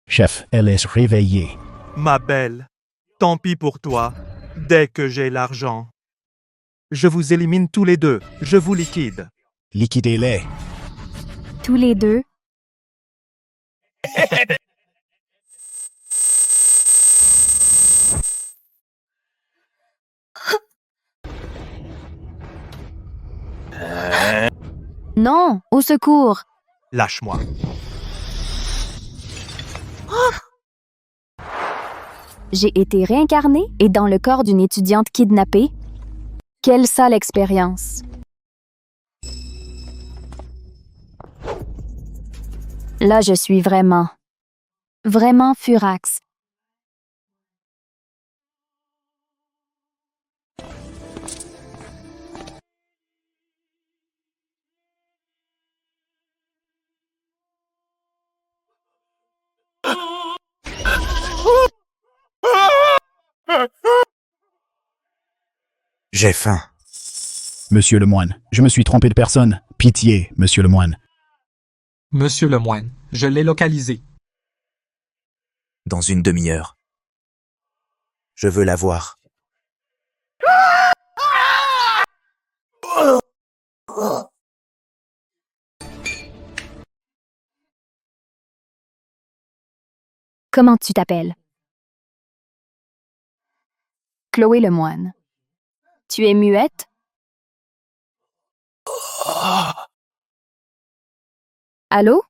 Chef, elle est réveillée. Ma belle, tant pis pour toi, dès que j'ai l'argent. Je vous élimine tous les deux, je vous liquide. Liquidez-les. Tous les deux. Non, au secours. Lâche-moi. J'ai été réincarnée et dans le corps d'une étudiante kidnappée. Quelle sale expérience. Là, je suis vraiment furax. J'ai faim. Monsieur le moine, je me suis trompé de personne. Pitié, monsieur le moine. Monsieur le moine, je l'ai localisé. Dans une demi-heure. Je veux la voir. Comment tu t'appelles? Chloé le moine. Tu es muette? Allô?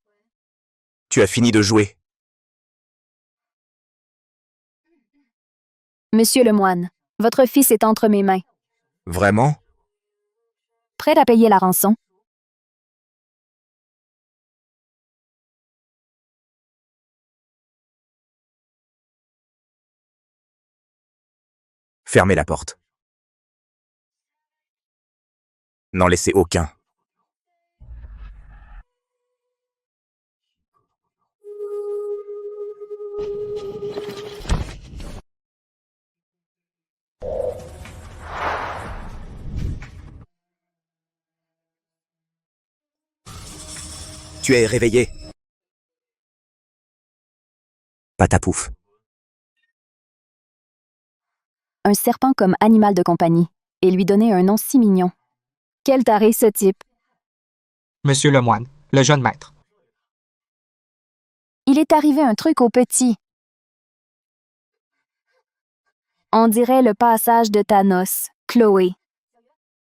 Tu as fini de jouer. Monsieur le moine, votre fils est entre mes mains. Vraiment? Prêt à payer la rançon? Fermez la porte. N'en laissez aucun. Tu es réveillé. Patapouf. Un serpent comme animal de compagnie, et lui donner un nom si mignon. Quel taré ce type! Monsieur le moine, le jeune maître. Il est arrivé un truc au petit. On dirait le passage de Thanos, Chloé.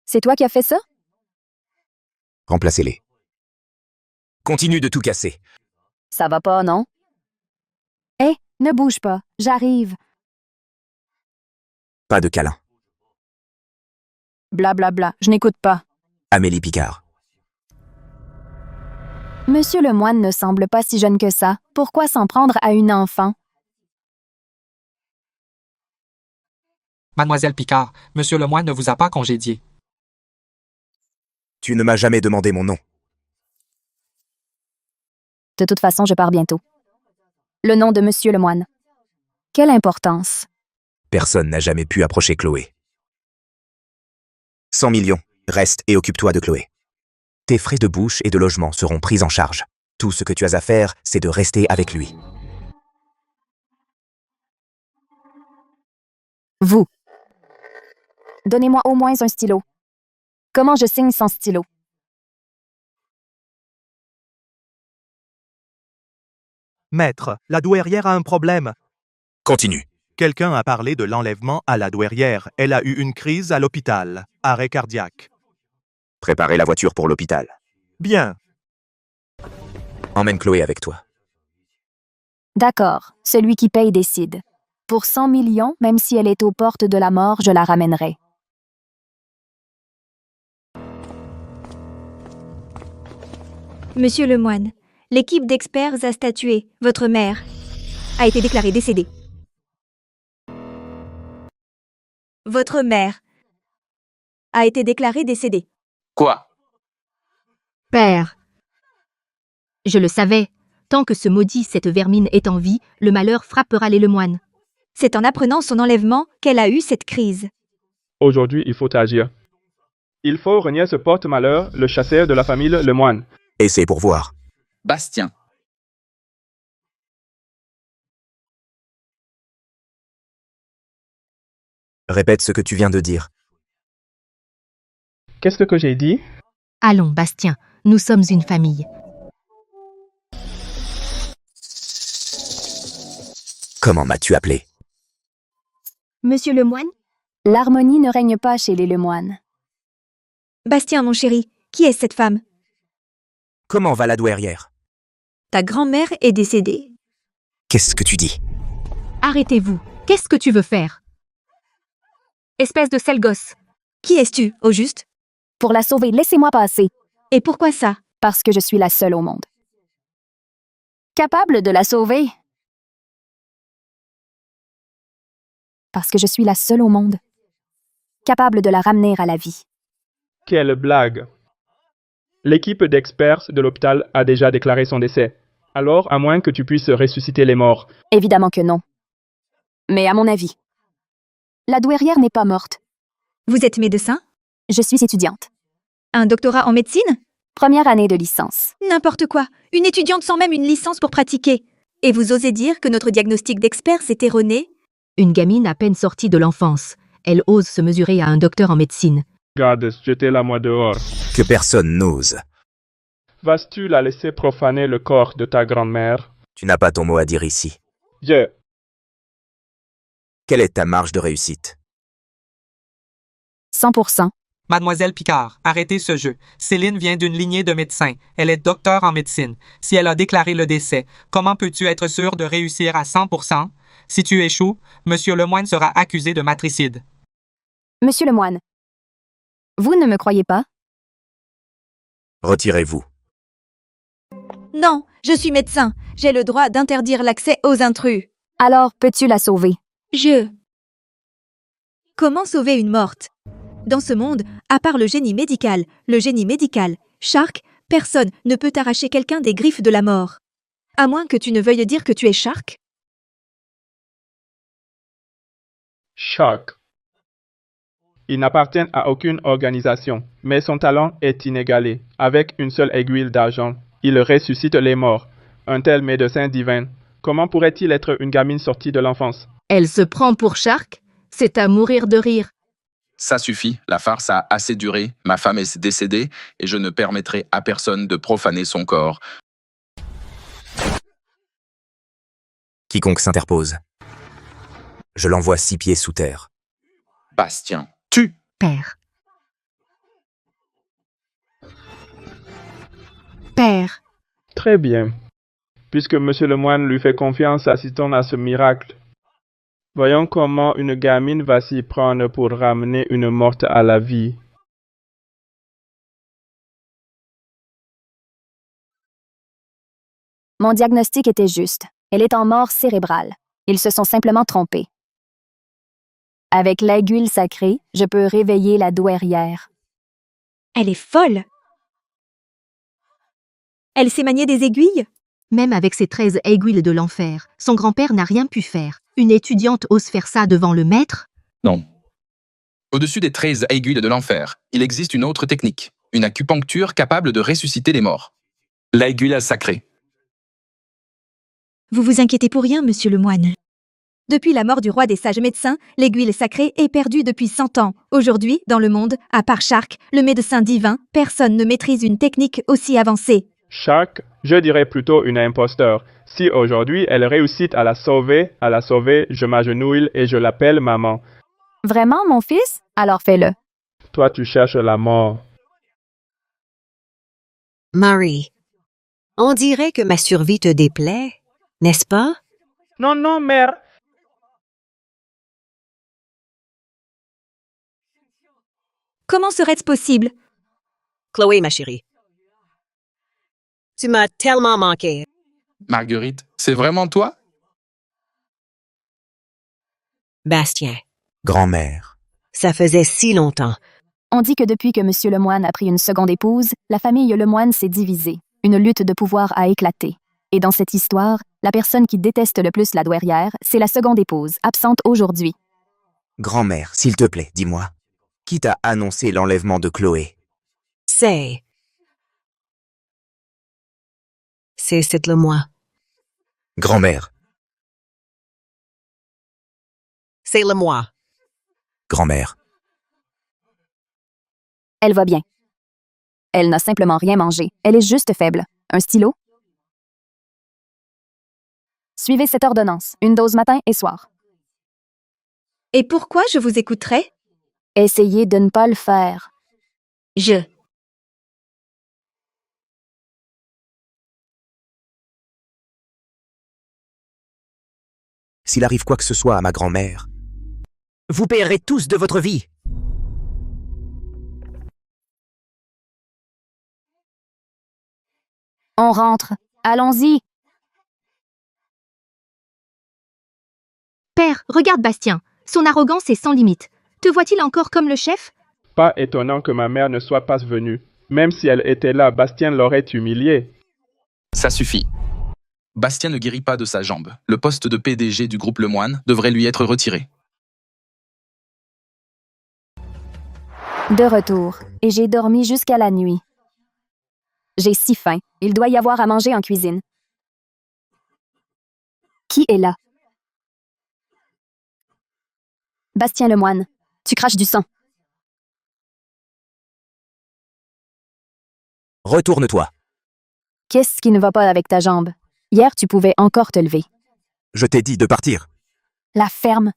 C'est toi qui as fait ça? Remplacez-les. Continue de tout casser. Ça va pas, non? Hé, ne bouge pas, j'arrive. Pas de câlin. Blablabla, je n'écoute pas. Amélie Picard. Monsieur le moine ne semble pas si jeune que ça. Pourquoi s'en prendre à une enfant? Mademoiselle Picard, monsieur le moine ne vous a pas congédié. Tu ne m'as jamais demandé mon nom. De toute façon, je pars bientôt. Le nom de monsieur le moine. Quelle importance. Personne n'a jamais pu approcher Chloé. 100 millions. Reste et occupe-toi de Chloé. Tes frais de bouche et de logement seront pris en charge. Tout ce que tu as à faire, c'est de rester avec lui. Vous. Donnez-moi au moins un stylo. Comment je signe sans stylo? Maître, la douairière a un problème. Continue. Quelqu'un a parlé de l'enlèvement à la douairière. Elle a eu une crise à l'hôpital. Arrêt cardiaque. Préparez la voiture pour l'hôpital. Bien. Emmène Chloé avec toi. D'accord, celui qui paye décide. Pour 100 millions, même si elle est aux portes de la mort, je la ramènerai. Monsieur le moine, l'équipe d'experts a statué. Votre mère a été déclarée décédée. Votre mère a été déclarée décédée. Quoi? Père. Je le savais. Tant que ce maudit, cette vermine est en vie, le malheur frappera les Lemoine. C'est en apprenant son enlèvement qu'elle a eu cette crise. Aujourd'hui, il faut agir. Il faut renier ce porte-malheur, le chasseur de la famille Lemoine. Et c'est pour voir. Bastien. Répète ce que tu viens de dire. Qu'est-ce que j'ai dit? Allons, Bastien, nous sommes une famille. Comment m'as-tu appelé? Monsieur Lemoine? L'harmonie ne règne pas chez les Lemoine. Bastien, mon chéri, qui est cette femme? Comment va la douairière? Ta grand-mère est décédée. Qu'est-ce que tu dis? Arrêtez-vous. Qu'est-ce que tu veux faire? Espèce de sale gosse. Qui es-tu, au juste? Pour la sauver, laissez-moi passer, Et pourquoi ça? parce que je suis la seule au monde. Capable de la sauver? Parce que je suis la seule au monde. Capable de la ramener à la vie. Quelle blague! L'équipe d'experts de l'hôpital a déjà déclaré son décès. Alors, à moins que tu puisses ressusciter les morts. Évidemment que non. Mais à mon avis, la douairière n'est pas morte. Vous êtes médecin? Je suis étudiante. Un doctorat en médecine? Première année de licence. N'importe quoi. Une étudiante sans même une licence pour pratiquer. Et vous osez dire que notre diagnostic d'experts est erroné? Une gamine à peine sortie de l'enfance. Elle ose se mesurer à un docteur en médecine. Garde, jetez-la moi dehors. Que personne n'ose. Vas-tu la laisser profaner le corps de ta grand-mère? Tu n'as pas ton mot à dire ici. Je. Quelle est ta marge de réussite? 100%. Mademoiselle Picard, arrêtez ce jeu. Céline vient d'une lignée de médecins. Elle est docteur en médecine. Si elle a déclaré le décès, comment peux-tu être sûr de réussir à 100%? Si tu échoues, Monsieur Lemoine sera accusé de matricide. Monsieur Lemoine, vous ne me croyez pas? Retirez-vous. Non, je suis médecin. J'ai le droit d'interdire l'accès aux intrus. Alors, peux-tu la sauver? Comment sauver une morte? Dans ce monde, à part le génie médical, Shark, personne ne peut arracher quelqu'un des griffes de la mort. À moins que tu ne veuilles dire que tu es Shark? Shark. Il n'appartient à aucune organisation, mais son talent est inégalé. Avec une seule aiguille d'argent, il ressuscite les morts. Un tel médecin divin, comment pourrait-il être une gamine sortie de l'enfance? Elle se prend pour Shark? C'est à mourir de rire. Ça suffit, la farce a assez duré, ma femme est décédée et je ne permettrai à personne de profaner son corps. Quiconque s'interpose. Je l'envoie 6 pieds sous terre. Bastien, tu! Père. Père. Très bien. Puisque Monsieur Lemoine lui fait confiance, assistons à ce miracle. Voyons comment une gamine va s'y prendre pour ramener une morte à la vie. Mon diagnostic était juste. Elle est en mort cérébrale. Ils se sont simplement trompés. Avec l'aiguille sacrée, je peux réveiller la douairière. Elle est folle. Elle sait manier des aiguilles? Même avec ses 13 aiguilles de l'enfer, son grand-père n'a rien pu faire. Une étudiante ose faire ça devant le maître? Non. Au-dessus des 13 aiguilles de l'enfer, il existe une autre technique, une acupuncture capable de ressusciter les morts. L'aiguille sacrée. Vous vous inquiétez pour rien, monsieur Lemoine. Depuis la mort du roi des sages médecins, l'aiguille sacrée est perdue depuis 100 ans. Aujourd'hui, dans le monde, à part Shark, le médecin divin, personne ne maîtrise une technique aussi avancée. Shark, je dirais plutôt une imposteur. Si aujourd'hui elle réussit à la sauver, je m'agenouille et je l'appelle maman. Vraiment, mon fils? Alors fais-le. Toi, tu cherches la mort. Marie, on dirait que ma survie te déplaît, n'est-ce pas? Non, non, mère. Comment serait-ce possible? Chloé, ma chérie. Tu m'as tellement manqué. Marguerite, c'est vraiment toi? Bastien, Grand-mère. ça faisait si longtemps. On dit que depuis que M. Lemoine a pris une seconde épouse, la famille Lemoine s'est divisée. Une lutte de pouvoir a éclaté. Et dans cette histoire, la personne qui déteste le plus la douairière, c'est la seconde épouse, absente aujourd'hui. Grand-mère, s'il te plaît, dis-moi. Qui t'a annoncé l'enlèvement de Chloé? C'est le moi. Grand-mère. C'est le moi. grand-mère. Elle va bien. Elle n'a simplement rien mangé. Elle est juste faible. Un stylo? Suivez cette ordonnance. Une dose matin et soir. Et pourquoi je vous écouterai? Essayez de ne pas le faire. Je. S'il arrive quoi que ce soit à ma grand-mère, Vous payerez tous de votre vie. On rentre. Allons-y. Père, regarde Bastien. Son arrogance est sans limite. Te voit-il encore comme le chef? Pas étonnant que ma mère ne soit pas venue. Même si elle était là, Bastien l'aurait humiliée. Ça suffit. Bastien ne guérit pas de sa jambe. Le poste de PDG du groupe Lemoine devrait lui être retiré. De retour. Et j'ai dormi jusqu'à la nuit. J'ai si faim. Il doit y avoir à manger en cuisine. Qui est là? Bastien Lemoine, tu craches du sang. retourne-toi. Qu'est-ce qui ne va pas avec ta jambe? Hier, tu pouvais encore te lever. Je t'ai dit de partir. La ferme.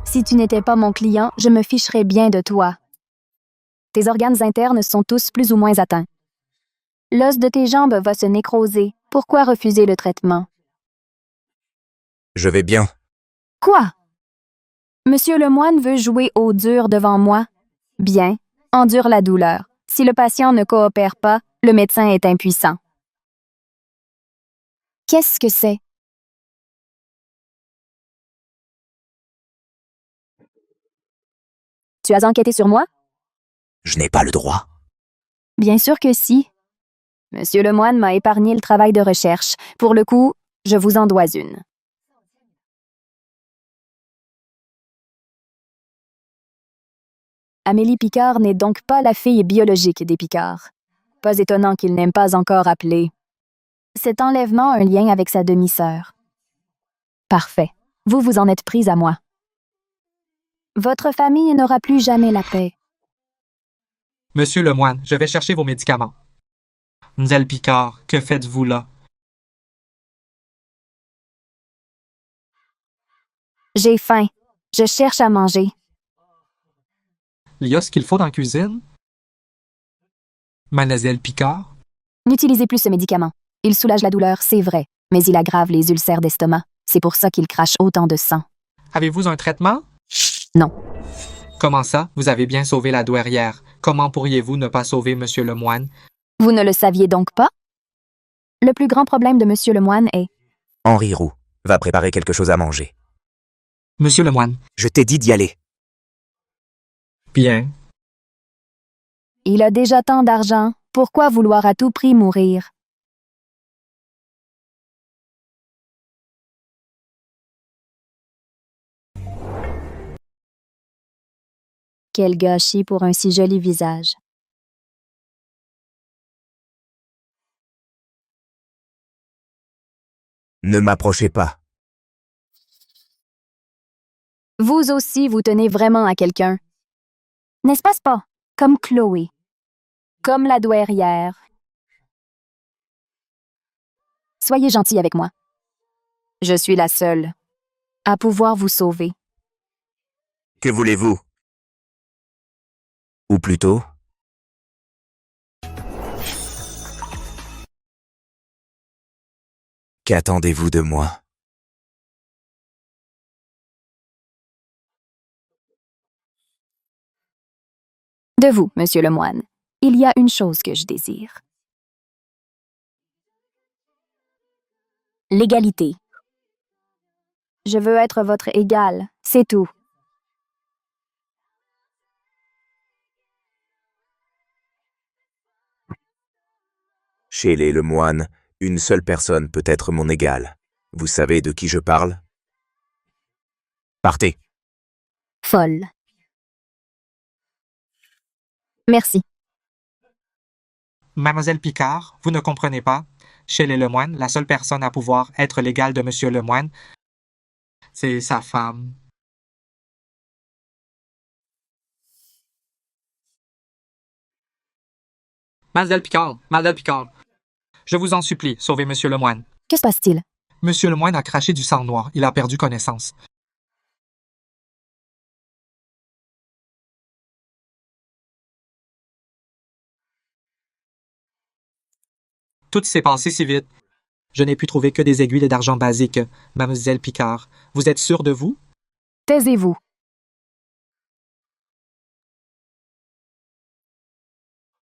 Si tu n'étais pas mon client, je me ficherais bien de toi. Tes organes internes sont tous plus ou moins atteints. L'os de tes jambes va se nécroser. Pourquoi refuser le traitement? Je vais bien. Quoi? Monsieur Lemoine veut jouer au dur devant moi? Bien, endure la douleur. Si le patient ne coopère pas, le médecin est impuissant. Qu'est-ce que c'est? Tu as enquêté sur moi? Je n'ai pas le droit. Bien sûr que si. Monsieur Lemoine m'a épargné le travail de recherche. Pour le coup, je vous en dois une. Amélie Picard n'est donc pas la fille biologique des Picard. Pas étonnant qu'il n'aime pas encore appeler. Cet enlèvement a un lien avec sa demi-sœur. Parfait. Vous vous en êtes prise à moi. Votre famille n'aura plus jamais la paix. Monsieur Lemoine, je vais chercher vos médicaments. Mlle Picard, que faites-vous là? J'ai faim. Je cherche à manger. Il y a ce qu'il faut dans la cuisine? Mademoiselle Picard? N'utilisez plus ce médicament. Il soulage la douleur, c'est vrai, mais il aggrave les ulcères d'estomac. C'est pour ça qu'il crache autant de sang. Avez-vous un traitement? Non. Comment ça? Vous avez bien sauvé la douairière. Comment pourriez-vous ne pas sauver Monsieur Lemoine? Vous ne le saviez donc pas? Le plus grand problème de Monsieur Lemoine est... Henri Roux va préparer quelque chose à manger. Monsieur Lemoine. Je t'ai dit d'y aller. Bien. Il a déjà tant d'argent. Pourquoi vouloir à tout prix mourir? Quel gâchis pour un si joli visage. Ne m'approchez pas. Vous aussi, vous tenez vraiment à quelqu'un. N'est-ce pas? Comme Chloé. Comme la douairière. Soyez gentil avec moi. Je suis la seule à pouvoir vous sauver. Que voulez-vous? Ou plutôt, qu'attendez-vous de moi? De vous, Monsieur Lemoine, il y a une chose que je désire. L'égalité. Je veux être votre égal, c'est tout. Chez les Lemoine, une seule personne peut être mon égal. Vous savez de qui je parle? Partez. Folle. Merci. Mademoiselle Picard, vous ne comprenez pas? Chez les Lemoine, la seule personne à pouvoir être l'égale de Monsieur Lemoine, c'est sa femme. Mademoiselle Picard, Mademoiselle Picard. Je vous en supplie, sauvez Monsieur Lemoine. Que se passe-t-il? Monsieur Lemoine a craché du sang noir. Il a perdu connaissance. Tout s'est passé si vite. Je n'ai pu trouver que des aiguilles d'argent basiques. Mademoiselle Picard, vous êtes sûre de vous? Taisez-vous.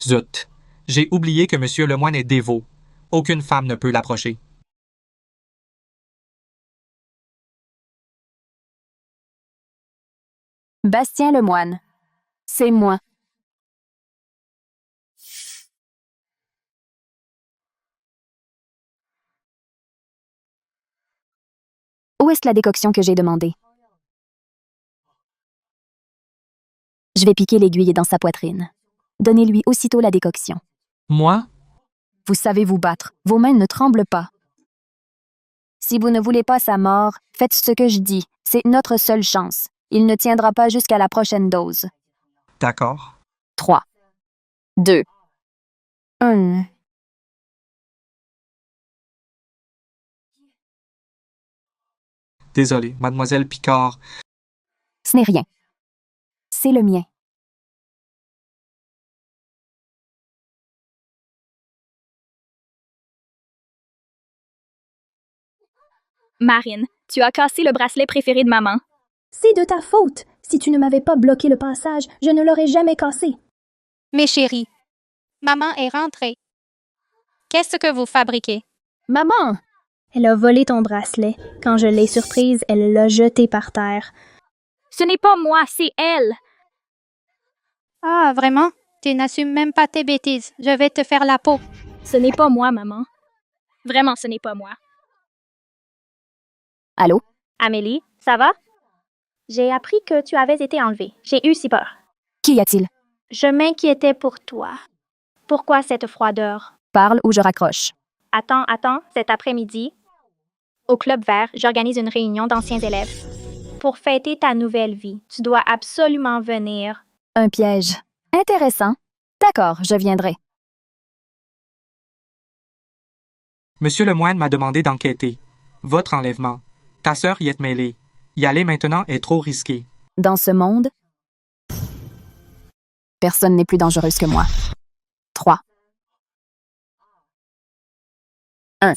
Zut. J'ai oublié que Monsieur Lemoine est dévot. Aucune femme ne peut l'approcher. Bastien Lemoine. C'est moi. Où est-ce la décoction que j'ai demandée? Je vais piquer l'aiguille dans sa poitrine. Donnez-lui aussitôt la décoction. Moi? Vous savez vous battre. Vos mains ne tremblent pas. Si vous ne voulez pas sa mort, faites ce que je dis. C'est notre seule chance. Il ne tiendra pas jusqu'à la prochaine dose. D'accord. 3, 2, 1. Désolé, Mademoiselle Picard. Ce n'est rien. C'est le mien. Marine, tu as cassé le bracelet préféré de maman. C'est de ta faute. Si tu ne m'avais pas bloqué le passage, je ne l'aurais jamais cassé. Mes chéris, maman est rentrée. Qu'est-ce que vous fabriquez? Maman! Elle a volé ton bracelet. Quand je l'ai surprise, elle l'a jeté par terre. Ce n'est pas moi, c'est elle. Ah, vraiment? Tu n'assumes même pas tes bêtises. Je vais te faire la peau. Ce n'est pas moi, maman. Vraiment, ce n'est pas moi. Allô? Amélie, ça va? J'ai appris que tu avais été enlevée. J'ai eu si peur. Qu'y a-t-il? Je m'inquiétais pour toi. Pourquoi cette froideur? Parle ou je raccroche. Attends, cet après-midi, au Club Vert, j'organise une réunion d'anciens élèves. Pour fêter ta nouvelle vie, tu dois absolument venir. Un piège. Intéressant. D'accord, je viendrai. Monsieur Lemoine m'a demandé d'enquêter. Votre enlèvement. Ta sœur y est mêlée. Y aller maintenant est trop risqué. Dans ce monde, personne n'est plus dangereuse que moi. 3, 1.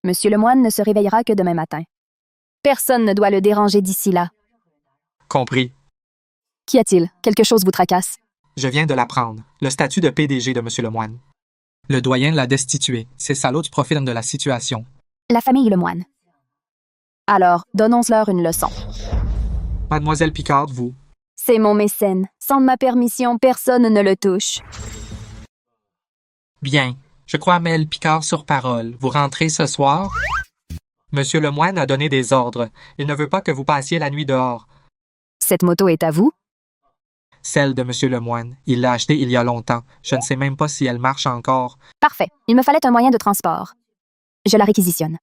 Monsieur Lemoine ne se réveillera que demain matin. Personne ne doit le déranger d'ici là. Compris. Qu'y a-t-il? Quelque chose vous tracasse? Je viens de l'apprendre. Le statut de PDG de Monsieur Lemoine. Le doyen l'a destitué. Ces salauds profitent de la situation. La famille Lemoine. Alors, donnons-leur une leçon. Mademoiselle Picard, vous. C'est mon mécène. Sans ma permission, personne ne le touche. Bien. Je crois Mel Picard sur parole. Vous rentrez ce soir? Monsieur Lemoine a donné des ordres. Il ne veut pas que vous passiez la nuit dehors. Cette moto est à vous? Celle de Monsieur Lemoine. Il l'a achetée il y a longtemps. Je ne sais même pas si elle marche encore. Parfait. Il me fallait un moyen de transport. Je la réquisitionne.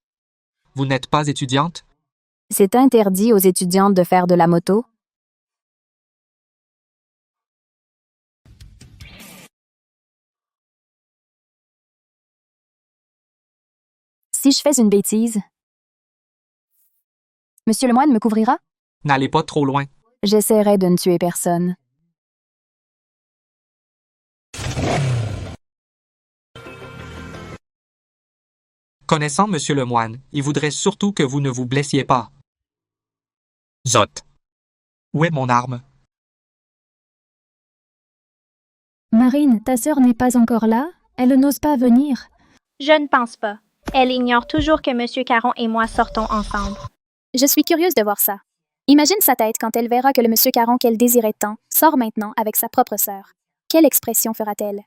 Vous n'êtes pas étudiante? C'est interdit aux étudiantes de faire de la moto? Si je fais une bêtise, Monsieur Lemoine me couvrira? N'allez pas trop loin. J'essaierai de ne tuer personne. Connaissant Monsieur Lemoine, il voudrait surtout que vous ne vous blessiez pas. Zot. Où est mon arme? Marine, ta sœur n'est pas encore là? Elle n'ose pas venir. Je ne pense pas. Elle ignore toujours que M. Caron et moi sortons ensemble. Je suis curieuse de voir ça. Imagine sa tête quand elle verra que le M. Caron qu'elle désirait tant sort maintenant avec sa propre sœur. Quelle expression fera-t-elle?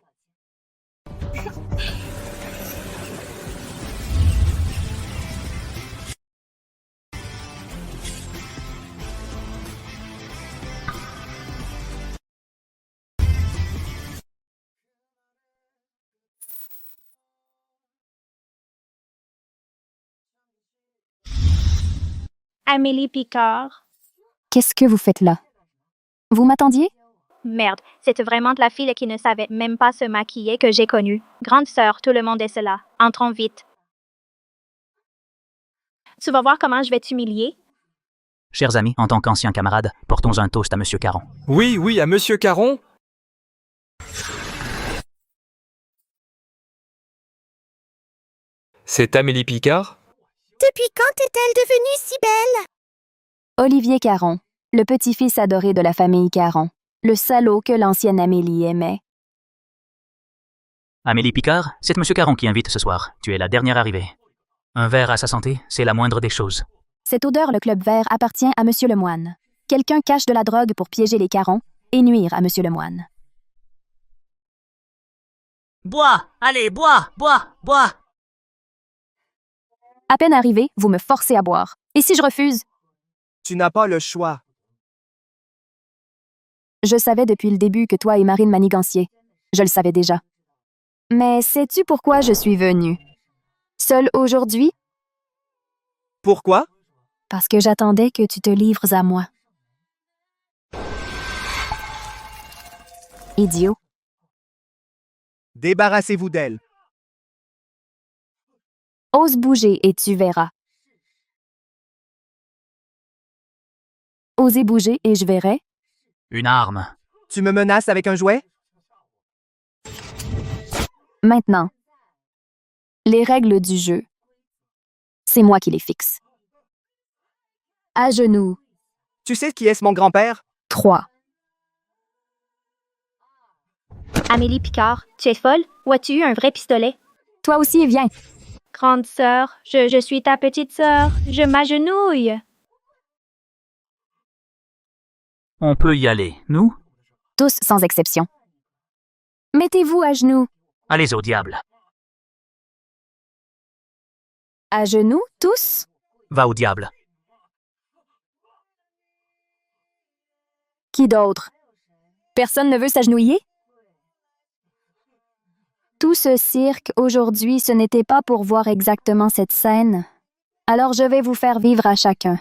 Amélie Picard. Qu'est-ce que vous faites là? Vous m'attendiez? Merde, c'est vraiment de la fille qui ne savait même pas se maquiller que j'ai connue. Grande sœur, tout le monde est cela. Entrons vite. Tu vas voir comment je vais t'humilier. Chers amis, en tant qu'anciens camarades, portons un toast à Monsieur Caron. Oui, oui, à Monsieur Caron. C'est Amélie Picard? Depuis quand est-elle devenue si belle? Olivier Caron, le petit-fils adoré de la famille Caron, le salaud que l'ancienne Amélie aimait. Amélie Picard, c'est Monsieur Caron qui invite ce soir. Tu es la dernière arrivée. Un verre à sa santé, c'est la moindre des choses. Cette odeur, le Club Vert, appartient à Monsieur Lemoine. Quelqu'un cache de la drogue pour piéger les Caron et nuire à Monsieur Lemoine. Bois! Allez, bois! Bois! Bois! À peine arrivé, vous me forcez à boire. Et si je refuse? Tu n'as pas le choix. Je savais depuis le début que toi et Marine maniganciez. Je le savais déjà. Mais sais-tu pourquoi je suis venue? Seule aujourd'hui? Pourquoi? Parce que j'attendais que tu te livres à moi. Idiot. Débarrassez-vous d'elle. Ose bouger et tu verras. Osez bouger et je verrai. Une arme. Tu me menaces avec un jouet? Maintenant. Les règles du jeu. C'est moi qui les fixe. À genoux. Tu sais qui est mon grand-père? 3. Amélie Picard, tu es folle ou as-tu eu un vrai pistolet? Toi aussi, viens. Grande sœur, je suis ta petite sœur. Je m'agenouille. On peut y aller, nous? Tous sans exception. Mettez-vous à genoux. Allez au diable. À genoux, tous? Va au diable. Qui d'autre? Personne ne veut s'agenouiller? Tout ce cirque aujourd'hui, ce n'était pas pour voir exactement cette scène. Alors je vais vous faire vivre à chacun.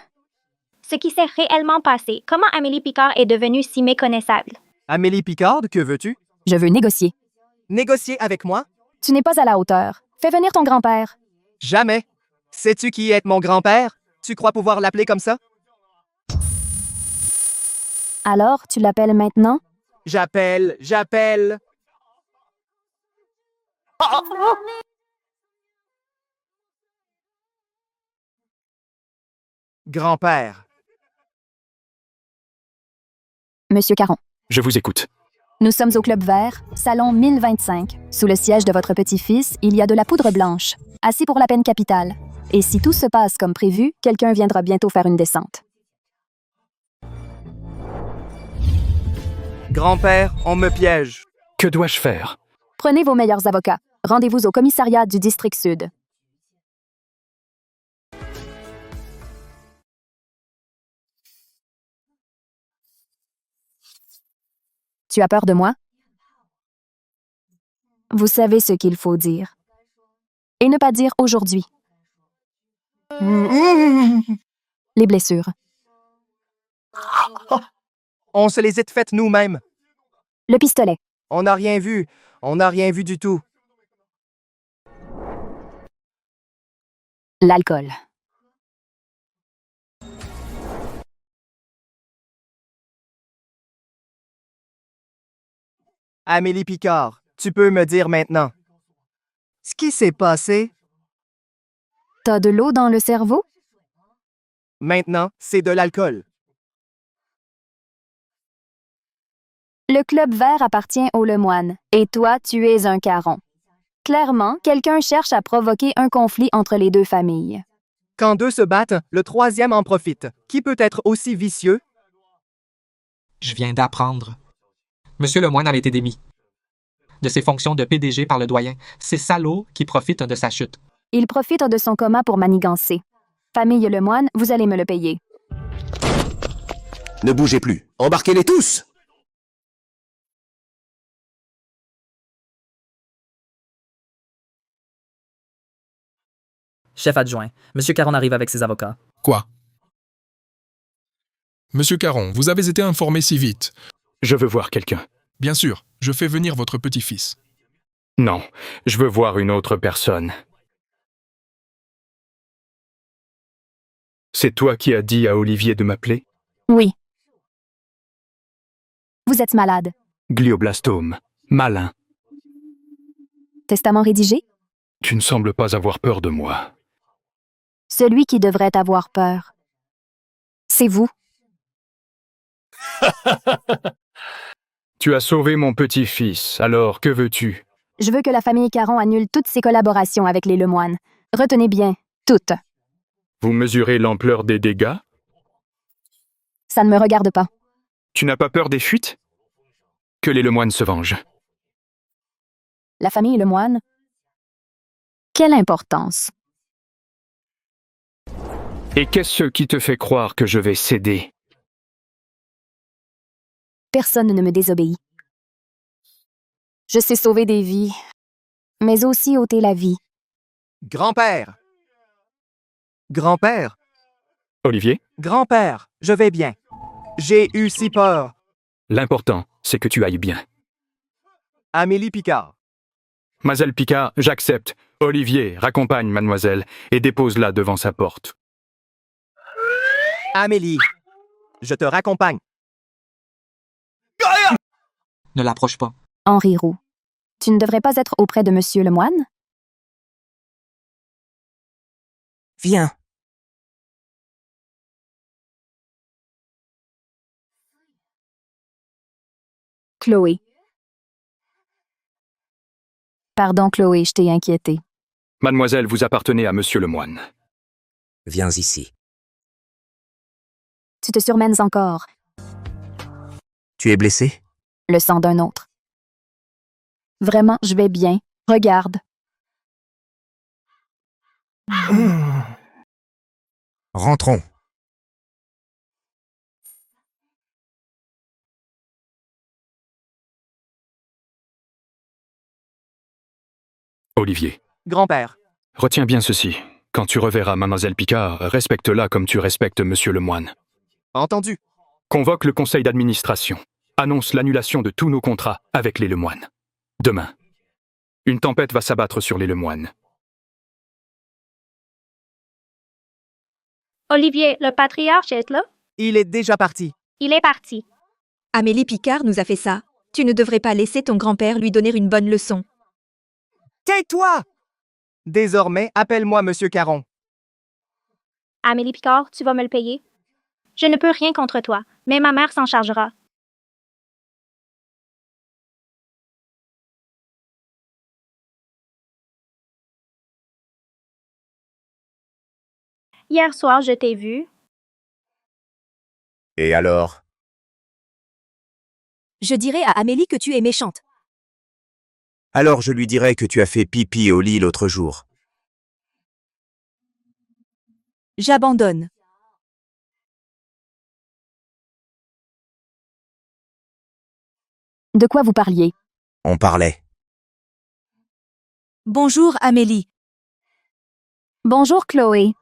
Ce qui s'est réellement passé, comment Amélie Picard est devenue si méconnaissable? Amélie Picard, que veux-tu? Je veux négocier. Négocier avec moi? Tu n'es pas à la hauteur. Fais venir ton grand-père. Jamais. Sais-tu qui est mon grand-père? Tu crois pouvoir l'appeler comme ça? Alors, tu l'appelles maintenant? J'appelle. Grand-père. Monsieur Caron. Je vous écoute. Nous sommes au Club Vert, salon 1025. Sous le siège de votre petit-fils, il y a de la poudre blanche. Assis pour la peine capitale. Et si tout se passe comme prévu, quelqu'un viendra bientôt faire une descente. Grand-père, on me piège. Que dois-je faire? Prenez vos meilleurs avocats. Rendez-vous au commissariat du district sud. Tu as peur de moi? Vous savez ce qu'il faut dire. Et ne pas dire aujourd'hui. Les blessures. On se les est faites nous-mêmes. Le pistolet. On n'a rien vu. On n'a rien vu du tout. L'alcool. Amélie Picard, tu peux me dire maintenant. Ce qui s'est passé? T'as de l'eau dans le cerveau? Maintenant, c'est de l'alcool. Le Club Vert appartient au Lemoine, et toi, tu es un Caron. Clairement, quelqu'un cherche à provoquer un conflit entre les deux familles. Quand deux se battent, le troisième en profite. Qui peut être aussi vicieux? Je viens d'apprendre. Monsieur Lemoine a été démis de ses fonctions de PDG par le doyen. C'est salaud qui profite de sa chute. Il profite de son coma pour manigancer. Famille Lemoine, vous allez me le payer. Ne bougez plus. Embarquez-les tous! Chef adjoint, Monsieur Caron arrive avec ses avocats. Quoi? Monsieur Caron, vous avez été informé si vite. Je veux voir quelqu'un. Bien sûr, je fais venir votre petit-fils. Non, je veux voir une autre personne. C'est toi qui as dit à Olivier de m'appeler? Oui. Vous êtes malade. Glioblastome. Malin. Testament rédigé? Tu ne sembles pas avoir peur de moi. Celui qui devrait avoir peur. C'est vous. Tu as sauvé mon petit-fils, alors que veux-tu? Je veux que la famille Caron annule toutes ses collaborations avec les Lemoine. Retenez bien, toutes. Vous mesurez l'ampleur des dégâts? Ça ne me regarde pas. Tu n'as pas peur des fuites? Que les Lemoine se vengent. La famille Lemoine? Quelle importance? Et qu'est-ce qui te fait croire que je vais céder? Personne ne me désobéit. Je sais sauver des vies, mais aussi ôter la vie. Grand-père! Grand-père! Olivier? Grand-père, je vais bien. J'ai eu si peur. L'important, c'est que tu ailles bien. Amélie Picard. Mademoiselle Picard, j'accepte. Olivier, raccompagne mademoiselle et dépose-la devant sa porte. Amélie, je te raccompagne. Ne l'approche pas. Henri Roux. Tu ne devrais pas être auprès de Monsieur Lemoine? Viens. Chloé. Pardon, Chloé, je t'ai inquiétée. Mademoiselle, vous appartenez à Monsieur Lemoine. Viens ici. Tu te surmènes encore. Tu es blessé? Le sang d'un autre. Vraiment, je vais bien. Regarde. Rentrons. Olivier. Grand-père. Retiens bien ceci. Quand tu reverras mademoiselle Picard, respecte-la comme tu respectes Monsieur Lemoine. Entendu. Convoque le conseil d'administration. Annonce l'annulation de tous nos contrats avec les Lemoine. Demain, une tempête va s'abattre sur les Lemoine. Olivier, le patriarche est là? Il est déjà parti. Il est parti. Amélie Picard nous a fait ça. Tu ne devrais pas laisser ton grand-père lui donner une bonne leçon. Tais-toi! Désormais, appelle-moi Monsieur Caron. Amélie Picard, tu vas me le payer? Je ne peux rien contre toi, mais ma mère s'en chargera. Hier soir, je t'ai vu. Et alors? Je dirais à Amélie que tu es méchante. Alors je lui dirai que tu as fait pipi au lit l'autre jour. J'abandonne. De quoi vous parliez? On parlait. Bonjour Amélie. Bonjour Chloé.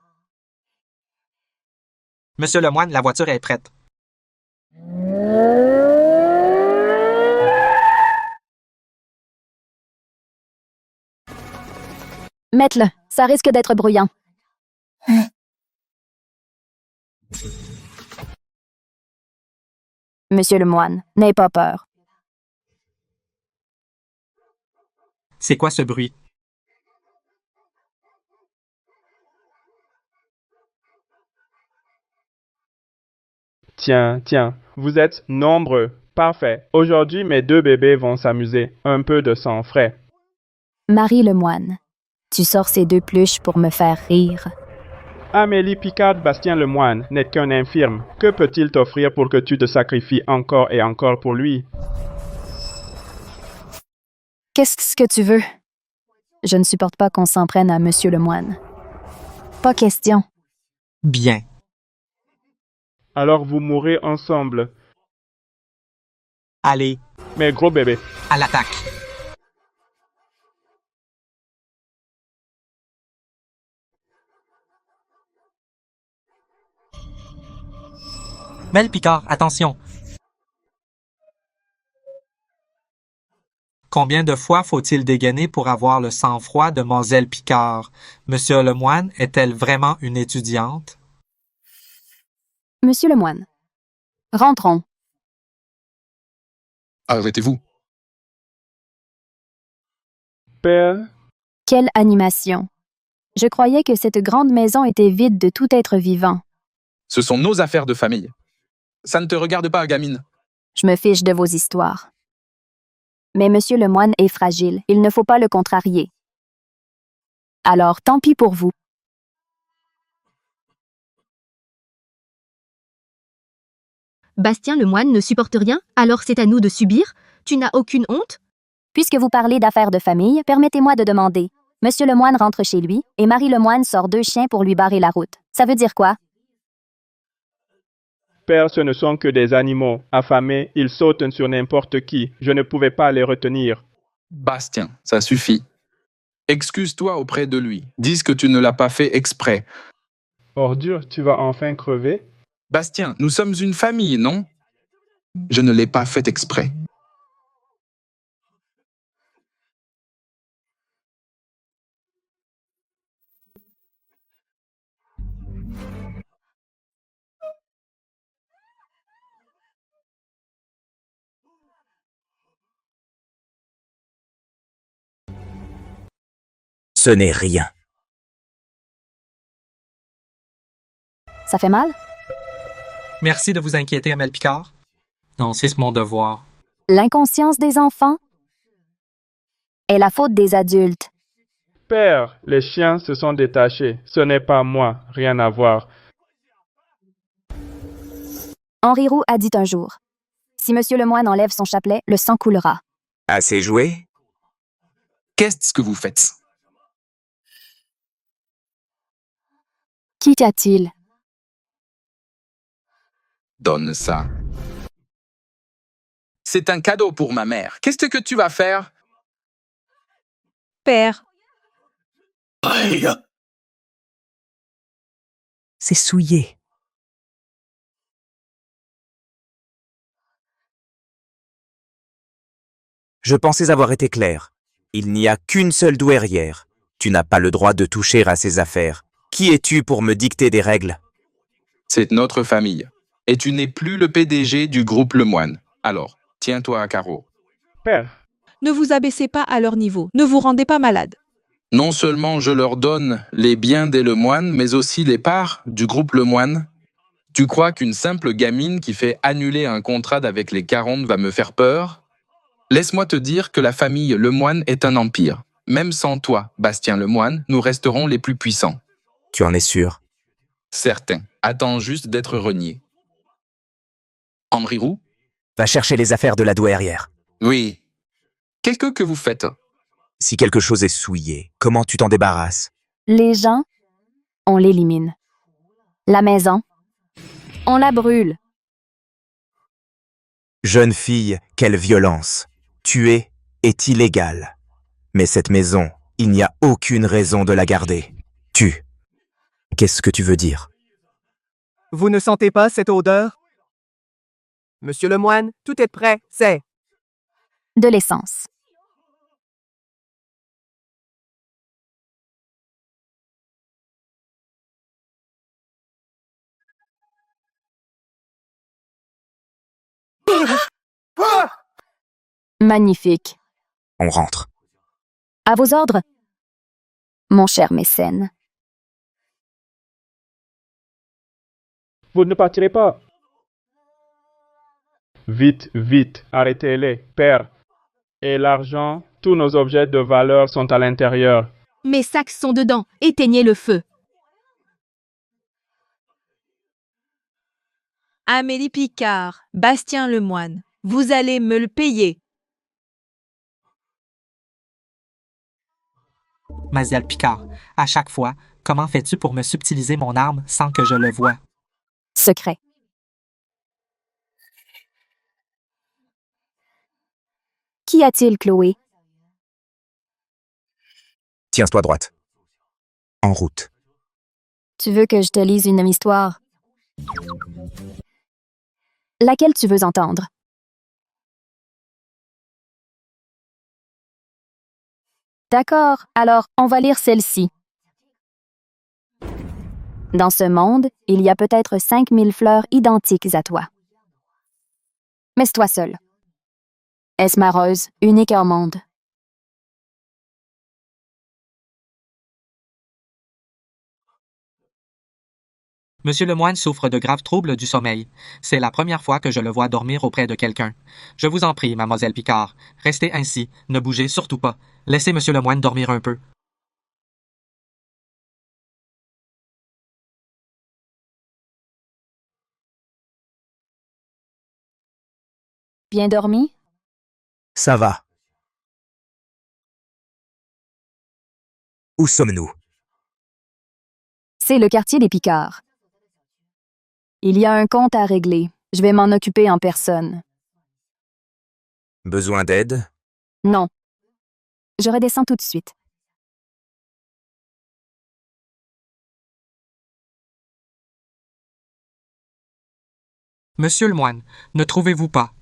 Monsieur Lemoine, la voiture est prête. Mette-le, ça risque d'être bruyant. Monsieur Lemoine, n'aie pas peur. C'est quoi ce bruit? Tiens, vous êtes nombreux. Parfait. Aujourd'hui, mes 2 bébés vont s'amuser. Un peu de sang frais. Marie Lemoine, tu sors ces 2 pluches pour me faire rire. Amélie Picard Bastien Lemoine n'est qu'un infirme. Que peut-il t'offrir pour que tu te sacrifies encore et encore pour lui? Qu'est-ce que tu veux? Je ne supporte pas qu'on s'en prenne à Monsieur Lemoine. Pas question. Bien. Alors vous mourrez ensemble. Allez. Mes gros bébés. À l'attaque. Mel Picard, attention. Combien de fois faut-il dégainer pour avoir le sang-froid de Mlle Picard? Monsieur Lemoine est-elle vraiment une étudiante? Monsieur le moine. Rentrons. Arrêtez-vous. Père, Quelle animation. Je croyais que cette grande maison était vide de tout être vivant. Ce sont nos affaires de famille. Ça ne te regarde pas, gamine. Je me fiche de vos histoires. Mais monsieur le moine est fragile, il ne faut pas le contrarier. Alors, tant pis pour vous. Bastien le moine ne supporte rien, alors c'est à nous de subir? Tu n'as aucune honte? Puisque vous parlez d'affaires de famille, permettez-moi de demander. Monsieur le moine rentre chez lui, et Marie le moine sort 2 chiens pour lui barrer la route. Ça veut dire quoi? Père, ce ne sont que des animaux. Affamés, ils sautent sur n'importe qui. Je ne pouvais pas les retenir. Bastien, ça suffit. Excuse-toi auprès de lui. Dis que tu ne l'as pas fait exprès. Ordure, tu vas enfin crever? Bastien, nous sommes une famille, non? Je ne l'ai pas fait exprès. Ce n'est rien. Ça fait mal? Merci de vous inquiéter, Amel Picard. Non, c'est mon devoir. L'inconscience des enfants est la faute des adultes. Père, les chiens se sont détachés. Ce n'est pas moi, rien à voir. Henri Roux a dit un jour, « Si monsieur le moine enlève son chapelet, le sang coulera. Assez joué? Qu'est-ce que vous faites? Qu'y a-t-il? Donne ça. C'est un cadeau pour ma mère. Qu'est-ce que tu vas faire? Père, C'est souillé. Je pensais avoir été clair. Il n'y a qu'une seule douairière. Tu n'as pas le droit de toucher à ses affaires. Qui es-tu pour me dicter des règles? C'est notre famille. Et tu n'es plus le PDG du groupe Lemoine. Alors, tiens-toi à carreau. Père, ne vous abaissez pas à leur niveau. Ne vous rendez pas malade. Non seulement je leur donne les biens des Lemoine, mais aussi les parts du groupe Lemoine. Tu crois qu'une simple gamine qui fait annuler un contrat avec les Caronte va me faire peur? Laisse-moi te dire que la famille Lemoine est un empire. Même sans toi, Bastien Lemoine, nous resterons les plus puissants. Tu en es sûr? Certain. Attends juste d'être renié. Henri Roux? Va chercher les affaires de la douairière. Oui. Qu'est-ce que vous faites? Si quelque chose est souillé, comment tu t'en débarrasses? Les gens, on l'élimine. La maison, on la brûle. Jeune fille, quelle violence. Tuer est illégal. Mais cette maison, il n'y a aucune raison de la garder. Tue. Qu'est-ce que tu veux dire? Vous ne sentez pas cette odeur? Monsieur le moine, tout est prêt, c'est... De l'essence. Magnifique. On rentre. À vos ordres, mon cher mécène. vous ne partirez pas. Vite, vite, arrêtez-les, Père. Et l'argent, tous nos objets de valeur sont à l'intérieur. Mes sacs sont dedans. Éteignez le feu. Amélie Picard, Bastien Lemoine, vous allez me le payer. Mlle Picard, à chaque fois, comment fais-tu pour me subtiliser mon arme sans que je le voie? Secret. Qu'y a-t-il, Chloé? Tiens-toi droite. En route. Tu veux que je te lise une histoire? Laquelle tu veux entendre? D'accord, alors on va lire celle-ci. Dans ce monde, il y a peut-être 5000 fleurs identiques à toi. Mais c'est toi seul. Esmareuse, unique au monde. Monsieur Lemoine souffre de graves troubles du sommeil. C'est la première fois que je le vois dormir auprès de quelqu'un. Je vous en prie, mademoiselle Picard. Restez ainsi. Ne bougez surtout pas. Laissez Monsieur Lemoine dormir un peu. Bien dormi? Ça va. Où sommes-nous? C'est le quartier des Picards. Il y a un compte à régler. Je vais m'en occuper en personne. Besoin d'aide? Non. Je redescends tout de suite. Monsieur Lemoine, ne trouvez-vous pas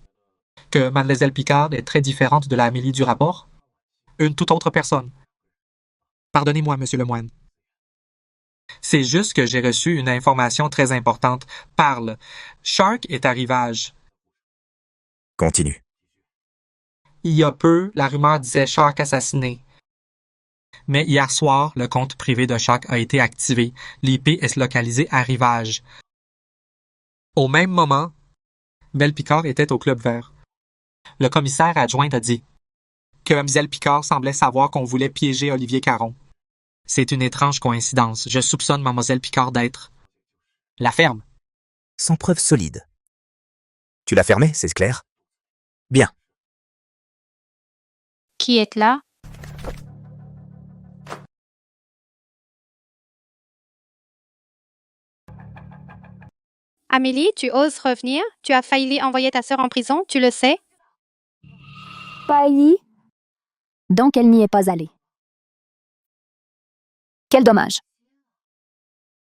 que mademoiselle Picard est très différente de la Amélie du rapport? Une toute autre personne. Pardonnez-moi, monsieur Lemoine. C'est juste que j'ai reçu une information très importante. Parle. Shark est à Rivage. Continue. Il y a peu, la rumeur disait Shark assassiné. Mais hier soir, le compte privé de Shark a été activé. L'IP est localisé à Rivage. Au même moment, Mlle Picard était au Club Vert. Le commissaire adjoint a dit que Mlle Picard semblait savoir qu'on voulait piéger Olivier Caron. C'est une étrange coïncidence. Je soupçonne Mlle Picard d'être la ferme. Sans preuve solide. Tu l'as fermé, c'est clair? Bien. Qui est là? Amélie, tu oses revenir? Tu as failli envoyer ta sœur en prison, tu le sais? Failli? Donc elle n'y est pas allée. Quel dommage.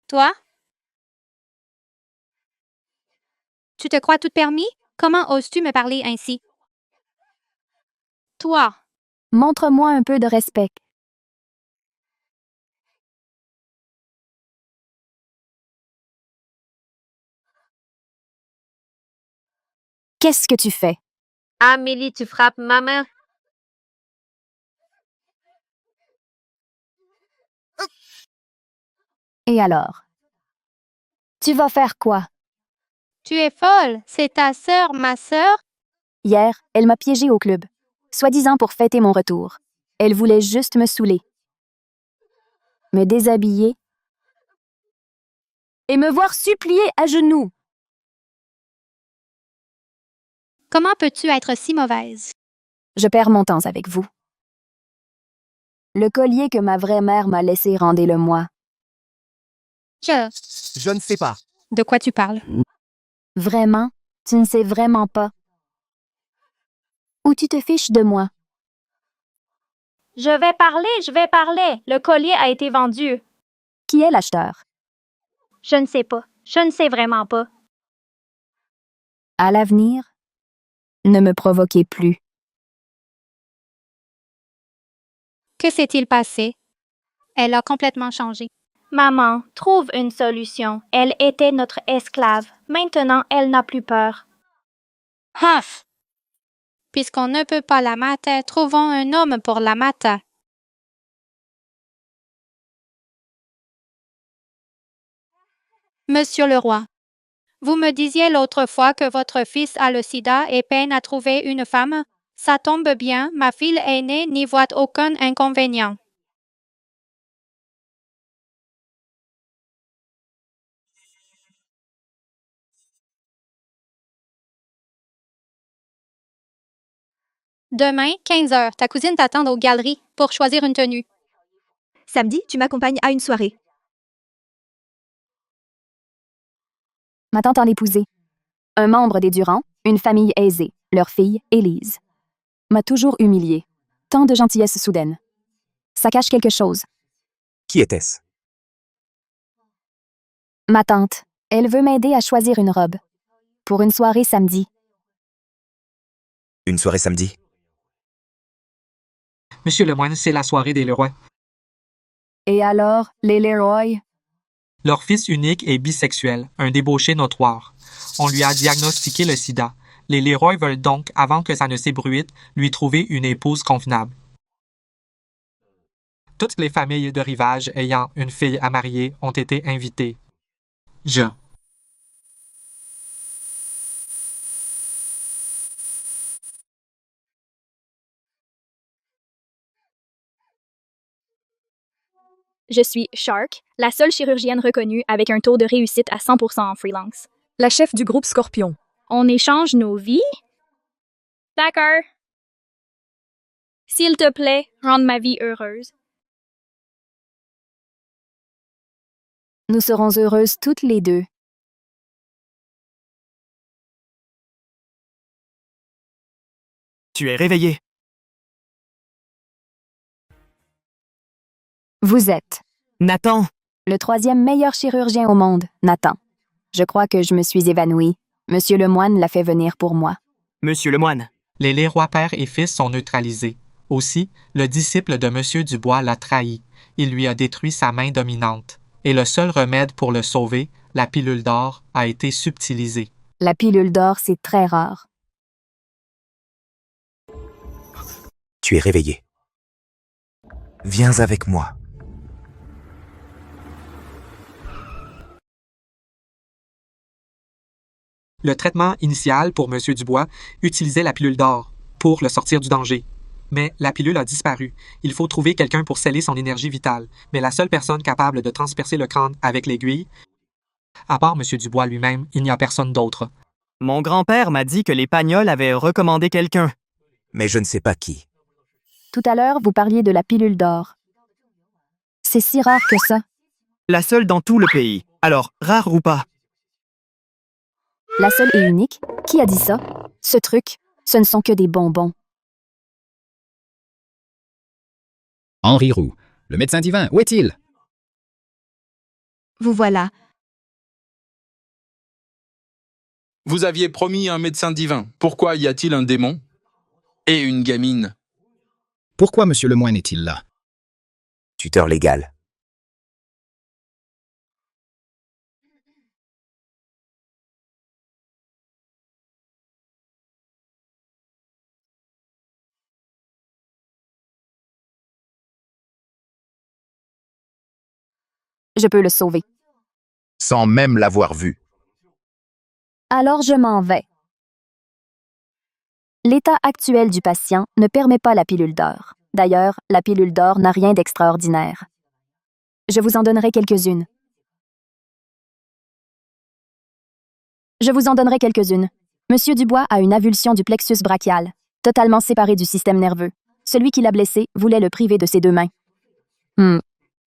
Toi? Tu te crois tout permis? Comment oses-tu me parler ainsi? Toi? Montre-moi un peu de respect. Qu'est-ce que tu fais? Amélie, tu frappes ma main. Et alors? Tu vas faire quoi? Tu es folle. C'est ta sœur, ma sœur? Hier, elle m'a piégée au club, soi-disant pour fêter mon retour. Elle voulait juste me saouler. Me déshabiller et me voir supplier à genoux. Comment peux-tu être si mauvaise? Je perds mon temps avec vous. Le collier que ma vraie mère m'a laissé, rendez-le-moi. Je ne sais pas. De quoi tu parles? Vraiment? Tu ne sais vraiment pas? Ou tu te fiches de moi? Je vais parler. Le collier a été vendu. Qui est l'acheteur? Je ne sais pas. Je ne sais vraiment pas. À l'avenir, ne me provoquez plus. Que s'est-il passé? Elle a complètement changé. Maman, trouve une solution. Elle était notre esclave. Maintenant, elle n'a plus peur. Humph! Puisqu'on ne peut pas la mater, trouvons un homme pour la mater. Monsieur le roi, vous me disiez l'autre fois que votre fils a le sida et peine à trouver une femme. Ça tombe bien, ma fille aînée n'y voit aucun inconvénient. Demain, 15 heures, ta cousine t'attend aux galeries pour choisir une tenue. Samedi, tu m'accompagnes à une soirée. Ma tante en épousée. Un membre des Durand, une famille aisée, leur fille, Élise. M'a toujours humiliée. Tant de gentillesse soudaine. Ça cache quelque chose. Qui était-ce? Ma tante, elle veut m'aider à choisir une robe. Pour une soirée samedi. Une soirée samedi? Monsieur le moine, c'est la soirée des Leroy. Et alors, les Leroy? Leur fils unique est bisexuel, un débauché notoire. On lui a diagnostiqué le sida. Les Leroy veulent donc, avant que ça ne s'ébruite, lui trouver une épouse convenable. Toutes les familles de rivage ayant une fille à marier ont été invitées. Je suis Shark, la seule chirurgienne reconnue avec un taux de réussite à 100% en freelance. La chef du groupe Scorpion. On échange nos vies? D'accord. S'il te plaît, rende ma vie heureuse. Nous serons heureuses toutes les deux. Tu es réveillé. Vous êtes Nathan. le 3e meilleur chirurgien au monde, Nathan. Je crois que je me suis évanouie. Monsieur Lemoine l'a fait venir pour moi. Monsieur Lemoine. Les Leroy père et fils sont neutralisés. Aussi, le disciple de M. Dubois l'a trahi. Il lui a détruit sa main dominante. Et le seul remède pour le sauver, la pilule d'or, a été subtilisée. La pilule d'or, c'est très rare. Tu es réveillé. Viens avec moi. Le traitement initial pour M. Dubois utilisait la pilule d'or pour le sortir du danger. Mais la pilule a disparu. Il faut trouver quelqu'un pour sceller son énergie vitale. Mais la seule personne capable de transpercer le crâne avec l'aiguille, à part M. Dubois lui-même, il n'y a personne d'autre. Mon grand-père m'a dit que les Pagnols avaient recommandé quelqu'un. Mais je ne sais pas qui. Tout à l'heure, vous parliez de la pilule d'or. C'est si rare que ça. La seule dans tout le pays. Alors, rare ou pas? La seule et unique? Qui a dit ça? Ce truc, ce ne sont que des bonbons. Henri Roux, le médecin divin, où est-il? Vous voilà. Vous aviez promis un médecin divin. Pourquoi y a-t-il un démon? Et une gamine? Pourquoi Monsieur Lemoine est-il là? Tuteur légal. Je peux le sauver. Sans même l'avoir vu. Alors je m'en vais. L'état actuel du patient ne permet pas la pilule d'or. D'ailleurs, la pilule d'or n'a rien d'extraordinaire. Je vous en donnerai quelques-unes. Monsieur Dubois a une avulsion du plexus brachial, totalement séparé du système nerveux. Celui qui l'a blessé voulait le priver de ses 2 mains.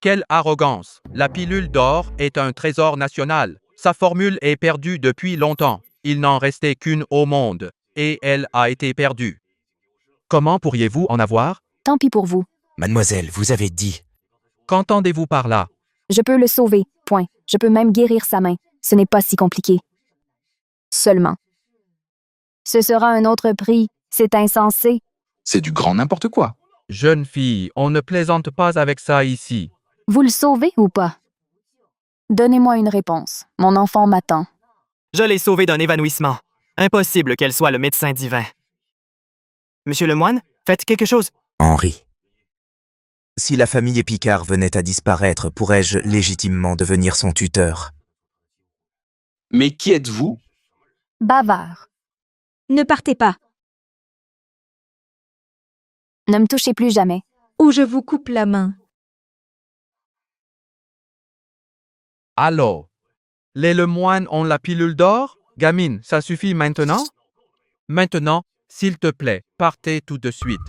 Quelle arrogance! La pilule d'or est un trésor national. Sa formule est perdue depuis longtemps. Il n'en restait qu'une au monde, et elle a été perdue. Comment pourriez-vous en avoir? Tant pis pour vous. Mademoiselle, vous avez dit. Qu'entendez-vous par là? Je peux le sauver, point. Je peux même guérir sa main. Ce n'est pas si compliqué. Seulement. Ce sera un autre prix. C'est insensé. C'est du grand n'importe quoi. Jeune fille, on ne plaisante pas avec ça ici. Vous le sauvez ou pas? Donnez-moi une réponse. Mon enfant m'attend. Je l'ai sauvée d'un évanouissement. Impossible qu'elle soit le médecin divin. Monsieur Lemoine, faites quelque chose. Henri. Si la famille Picard venait à disparaître, pourrais-je légitimement devenir son tuteur? Mais qui êtes-vous? Bavard. Ne partez pas, Ne me touchez plus jamais. ou je vous coupe la main. Allô? Les Lemoine ont la pilule d'or? Gamine, ça suffit maintenant? Maintenant, s'il te plaît, partez tout de suite.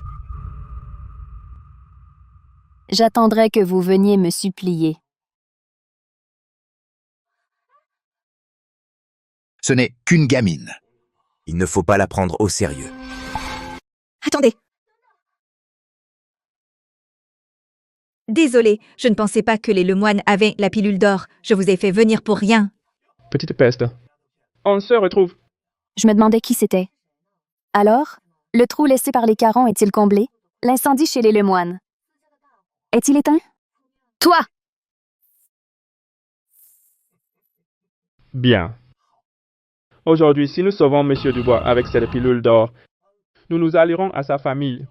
J'attendrai que vous veniez me supplier. Ce n'est qu'une gamine. Il ne faut pas la prendre au sérieux. Attendez. Désolée, je ne pensais pas que les Lemoine avaient la pilule d'or. Je vous ai fait venir pour rien. Petite peste. On se retrouve. Je me demandais qui c'était. Alors, le trou laissé par les Caron est-il comblé? L'incendie chez les Lemoine. Est-il éteint? Toi! Bien. Aujourd'hui, si nous sauvons Monsieur Dubois avec cette pilule d'or, nous nous allierons à sa famille.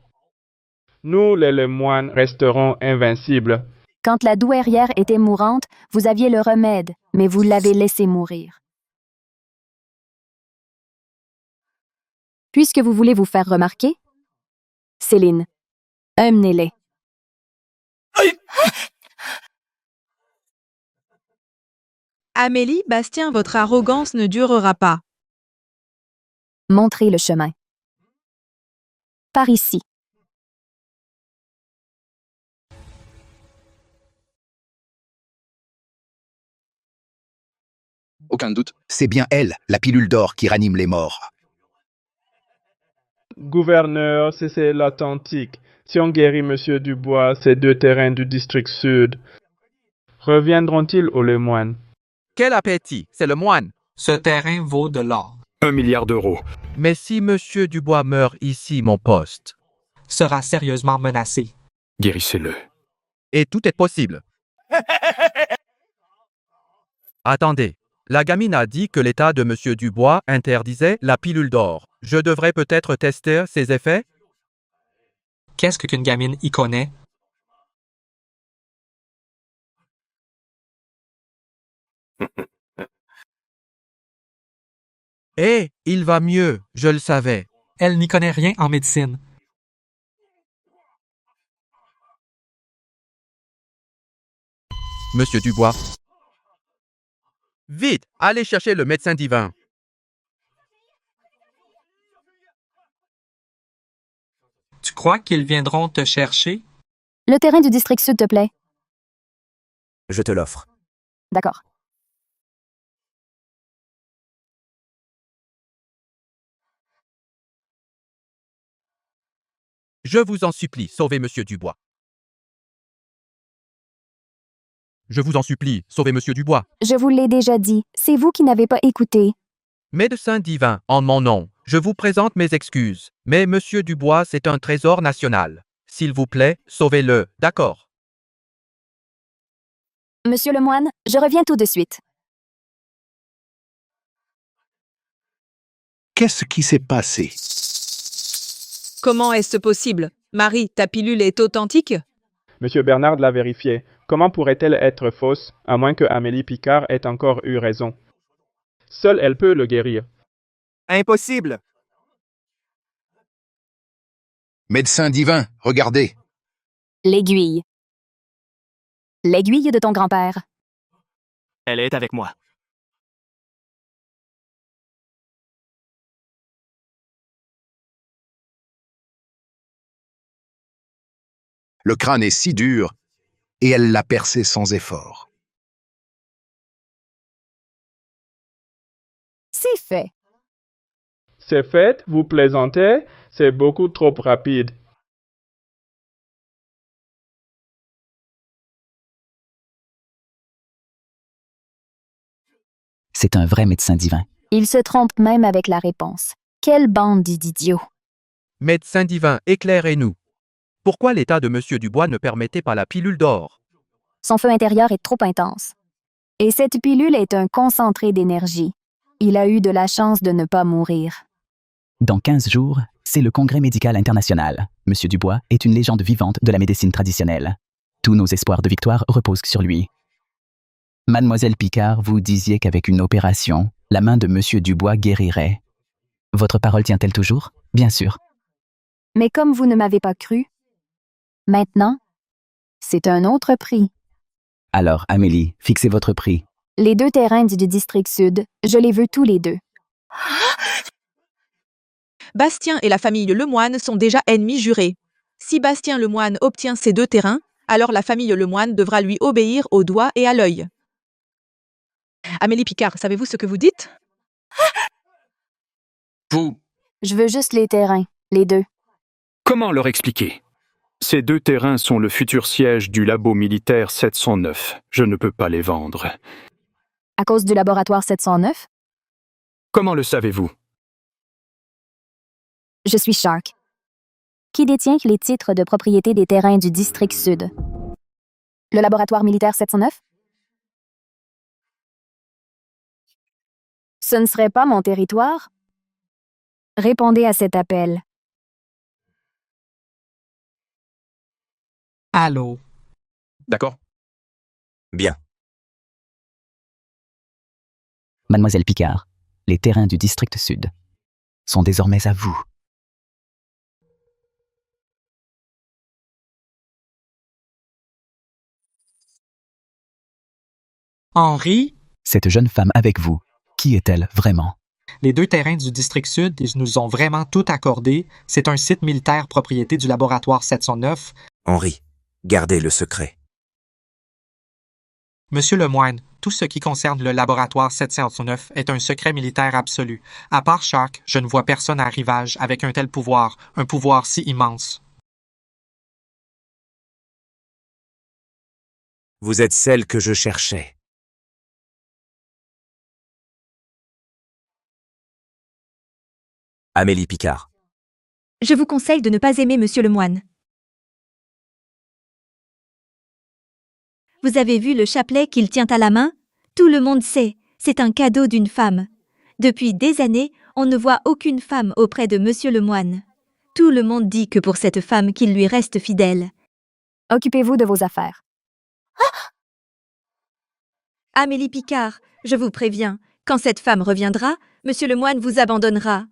Nous, les Lemoine, resterons invincibles. Quand la douairière était mourante, vous aviez le remède, mais vous l'avez laissée mourir. Puisque vous voulez vous faire remarquer, Céline, amenez-les. Amélie, Bastien, votre arrogance ne durera pas. Montrez le chemin. Par ici. Aucun doute, c'est bien elle, la pilule d'or, qui ranime les morts. Gouverneur, c'est l'authentique. Si on guérit Monsieur Dubois, ces 2 terrains du district sud, reviendront-ils aux Lemoine? Quel appétit, c'est le moine. Ce terrain vaut de l'or. 1 milliard d'euros. Mais si Monsieur Dubois meurt ici, mon poste Sera sérieusement menacé. Guérissez-le. Et tout est possible. Attendez. La gamine a dit que l'état de Monsieur Dubois interdisait la pilule d'or. Je devrais peut-être tester ses effets? Qu'est-ce qu'une gamine y connaît? Eh, il va mieux, je le savais. Elle n'y connaît rien en médecine. Monsieur Dubois. Vite, allez chercher le médecin divin. Tu crois qu'ils viendront te chercher? Le terrain du district sud te plaît? Je te l'offre. D'accord. Je vous en supplie, sauvez Monsieur Dubois. Je vous en supplie, sauvez Monsieur Dubois. Je vous l'ai déjà dit, c'est vous qui n'avez pas écouté. Médecin divin, en mon nom, je vous présente mes excuses. Mais Monsieur Dubois, c'est un trésor national. S'il vous plaît, sauvez-le, d'accord? Monsieur Lemoine, je reviens tout de suite. Qu'est-ce qui s'est passé? Comment est-ce possible? Marie, ta pilule est authentique? Monsieur Bernard l'a vérifié. Comment pourrait-elle être fausse, à moins que Amélie Picard ait encore eu raison? Seule elle peut le guérir. Impossible! Médecin divin, regardez. L'aiguille. L'aiguille de ton grand-père. Elle est avec moi. Le crâne est si dur, et elle l'a percé sans effort. C'est fait. C'est fait, vous plaisantez, c'est beaucoup trop rapide. C'est un vrai médecin divin. Il se trompe même avec la réponse. Quelle bande d'idiots. Médecin divin, éclairez-nous. Pourquoi l'état de Monsieur Dubois ne permettait pas la pilule d'or? Son feu intérieur est trop intense. Et cette pilule est un concentré d'énergie. Il a eu de la chance de ne pas mourir. Dans 15 jours, c'est le Congrès médical international. Monsieur Dubois est une légende vivante de la médecine traditionnelle. Tous nos espoirs de victoire reposent sur lui. Mademoiselle Picard, vous disiez qu'avec une opération, la main de Monsieur Dubois guérirait. Votre parole tient-elle toujours? Bien sûr. Mais comme vous ne m'avez pas cru, maintenant, c'est un autre prix. Alors, Amélie, fixez votre prix. Les 2 terrains du district sud, je les veux tous les 2. Bastien et la famille Lemoine sont déjà ennemis jurés. Si Bastien Lemoine obtient ces 2 terrains, alors la famille Lemoine devra lui obéir au doigt et à l'œil. Amélie Picard, savez-vous ce que vous dites? Vous, Je veux juste les terrains, les 2. comment leur expliquer? Ces 2 terrains sont le futur siège du labo militaire 709. Je ne peux pas les vendre. À cause du laboratoire 709? Comment le savez-vous? Je suis Shark. Qui détient les titres de propriété des terrains du district sud? Le laboratoire militaire 709? Ce ne serait pas mon territoire? Répondez à cet appel. Allô? D'accord. Bien. Mademoiselle Picard, les terrains du district sud sont désormais à vous. Henri? Cette jeune femme avec vous, qui est-elle vraiment? Les 2 terrains du district sud, ils nous ont vraiment tout accordé. C'est un site militaire propriété du laboratoire 709. Henri, gardez le secret. Monsieur Lemoine, tout ce qui concerne le laboratoire 709 est un secret militaire absolu. À part Shark, je ne vois personne à Rivage avec un tel pouvoir, un pouvoir si immense. Vous êtes celle que je cherchais. Amélie Picard. Je vous conseille de ne pas aimer Monsieur Lemoine. Vous avez vu le chapelet qu'il tient à la main? Tout le monde sait, c'est un cadeau d'une femme. Depuis des années, on ne voit aucune femme auprès de Monsieur Lemoine. Tout le monde dit que pour cette femme qu'il lui reste fidèle. Occupez-vous de vos affaires. Amélie Picard, je vous préviens, quand cette femme reviendra, Monsieur Lemoine vous abandonnera.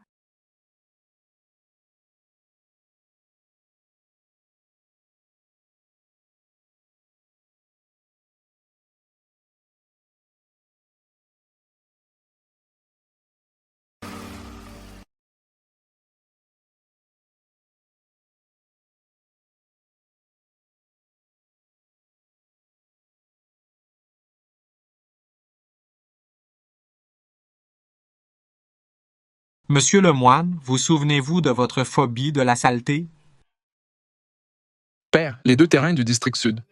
Monsieur Lemoine, vous souvenez-vous de votre phobie de la saleté? Père, les 2 terrains du district sud.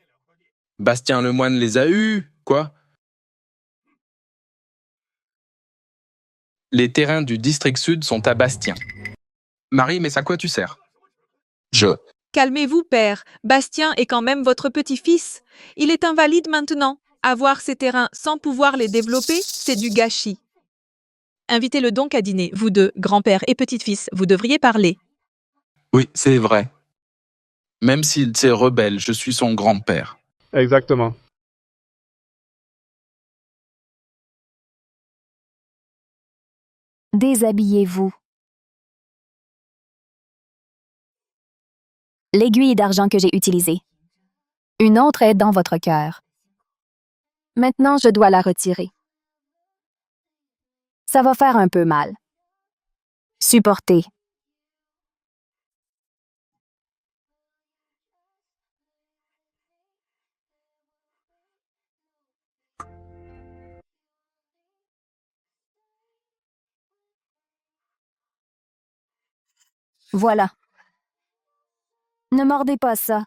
Bastien Lemoine les a eus, quoi? Les terrains du district sud sont à Bastien. Marie, mais à quoi tu sers? Calmez-vous, père. Bastien est quand même votre petit-fils. Il est invalide maintenant. Avoir ces terrains sans pouvoir les développer, c'est du gâchis. Invitez-le donc à dîner, vous deux, grand-père et petit-fils, vous devriez parler. Oui, c'est vrai. Même s'il s'est rebelle, je suis son grand-père. Exactement. Déshabillez-vous. L'aiguille d'argent que j'ai utilisée. Une autre est dans votre cœur. Maintenant, je dois la retirer. Ça va faire un peu mal. Supportez. Voilà. Ne mordez pas ça.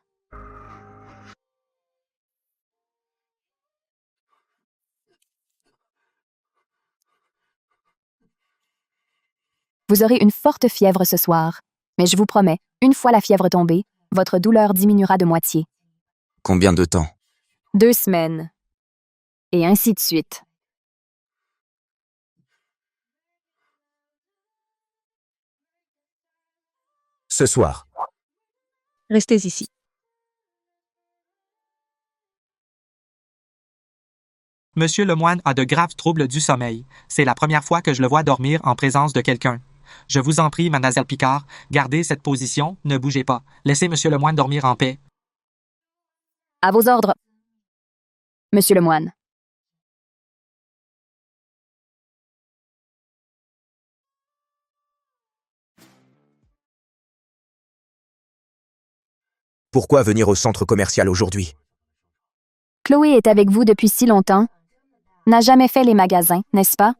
Vous aurez une forte fièvre ce soir, mais je vous promets, une fois la fièvre tombée, votre douleur diminuera de moitié. Combien de temps? 2 semaines. Et ainsi de suite. Ce soir. Restez ici. Monsieur Lemoine a de graves troubles du sommeil. C'est la première fois que je le vois dormir en présence de quelqu'un. Je vous en prie, mademoiselle Picard, gardez cette position, ne bougez pas. Laissez Monsieur Lemoine dormir en paix. À vos ordres. Monsieur Lemoine. Pourquoi venir au centre commercial aujourd'hui? Chloé est avec vous depuis si longtemps. N'a jamais fait les magasins, n'est-ce pas?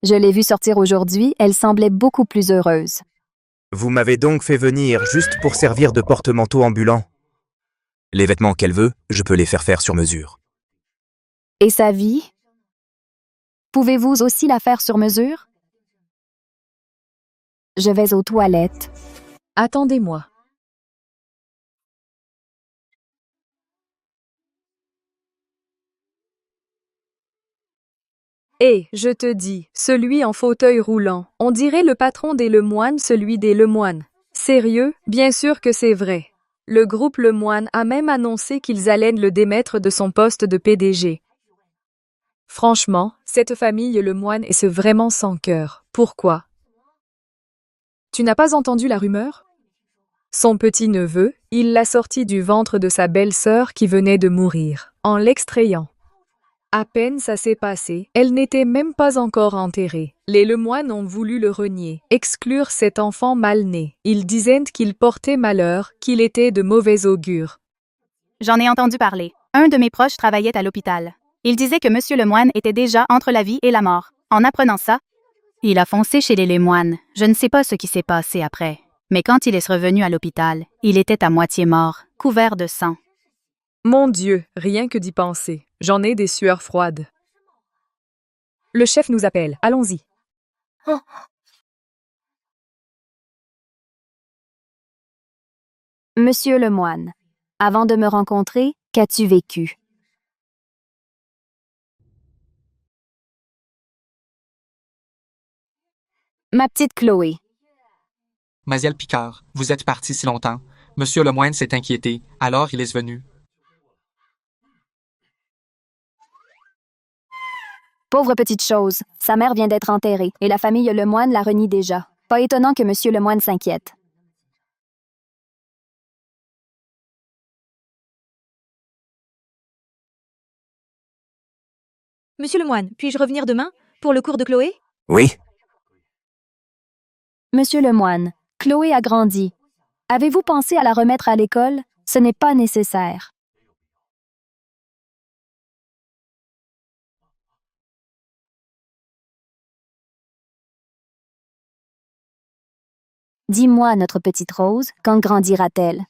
Je l'ai vue sortir aujourd'hui, elle semblait beaucoup plus heureuse. Vous m'avez donc fait venir juste pour servir de porte-manteau ambulant. Les vêtements qu'elle veut, je peux les faire sur mesure. Et sa vie? Pouvez-vous aussi la faire sur mesure? Je vais aux toilettes. Attendez-moi. Hé, je te dis, celui en fauteuil roulant, on dirait le patron des Lemoine, celui des Lemoine. Sérieux? Bien sûr que c'est vrai. Le groupe Lemoine a même annoncé qu'ils allaient le démettre de son poste de PDG. Franchement, cette famille Lemoine est vraiment sans cœur. Pourquoi? Tu n'as pas entendu la rumeur? Son petit-neveu, il l'a sorti du ventre de sa belle-sœur qui venait de mourir, en l'extrayant. À peine ça s'est passé, elle n'était même pas encore enterrée. Les Lemoine ont voulu le renier, exclure cet enfant mal-né. Ils disaient qu'il portait malheur, qu'il était de mauvais augure. J'en ai entendu parler. Un de mes proches travaillait à l'hôpital. Il disait que Monsieur Lemoine était déjà entre la vie et la mort. En apprenant ça, il a foncé chez les Lemoine. Je ne sais pas ce qui s'est passé après. Mais quand il est revenu à l'hôpital, il était à moitié mort, couvert de sang. Mon Dieu, rien que d'y penser. J'en ai des sueurs froides. Le chef nous appelle. Allons-y. Monsieur Lemoine, avant de me rencontrer, qu'as-tu vécu? Ma petite Chloé. Mademoiselle Picard, vous êtes partie si longtemps. Monsieur Lemoine s'est inquiété, alors il est venu. Pauvre petite chose, sa mère vient d'être enterrée et la famille Lemoine la renie déjà. Pas étonnant que Monsieur Lemoine s'inquiète. Monsieur Lemoine, puis-je revenir demain pour le cours de Chloé? Oui. Monsieur Lemoine, Chloé a grandi. Avez-vous pensé à la remettre à l'école? Ce n'est pas nécessaire. Dis-moi, notre petite Rose, quand grandira-t-elle?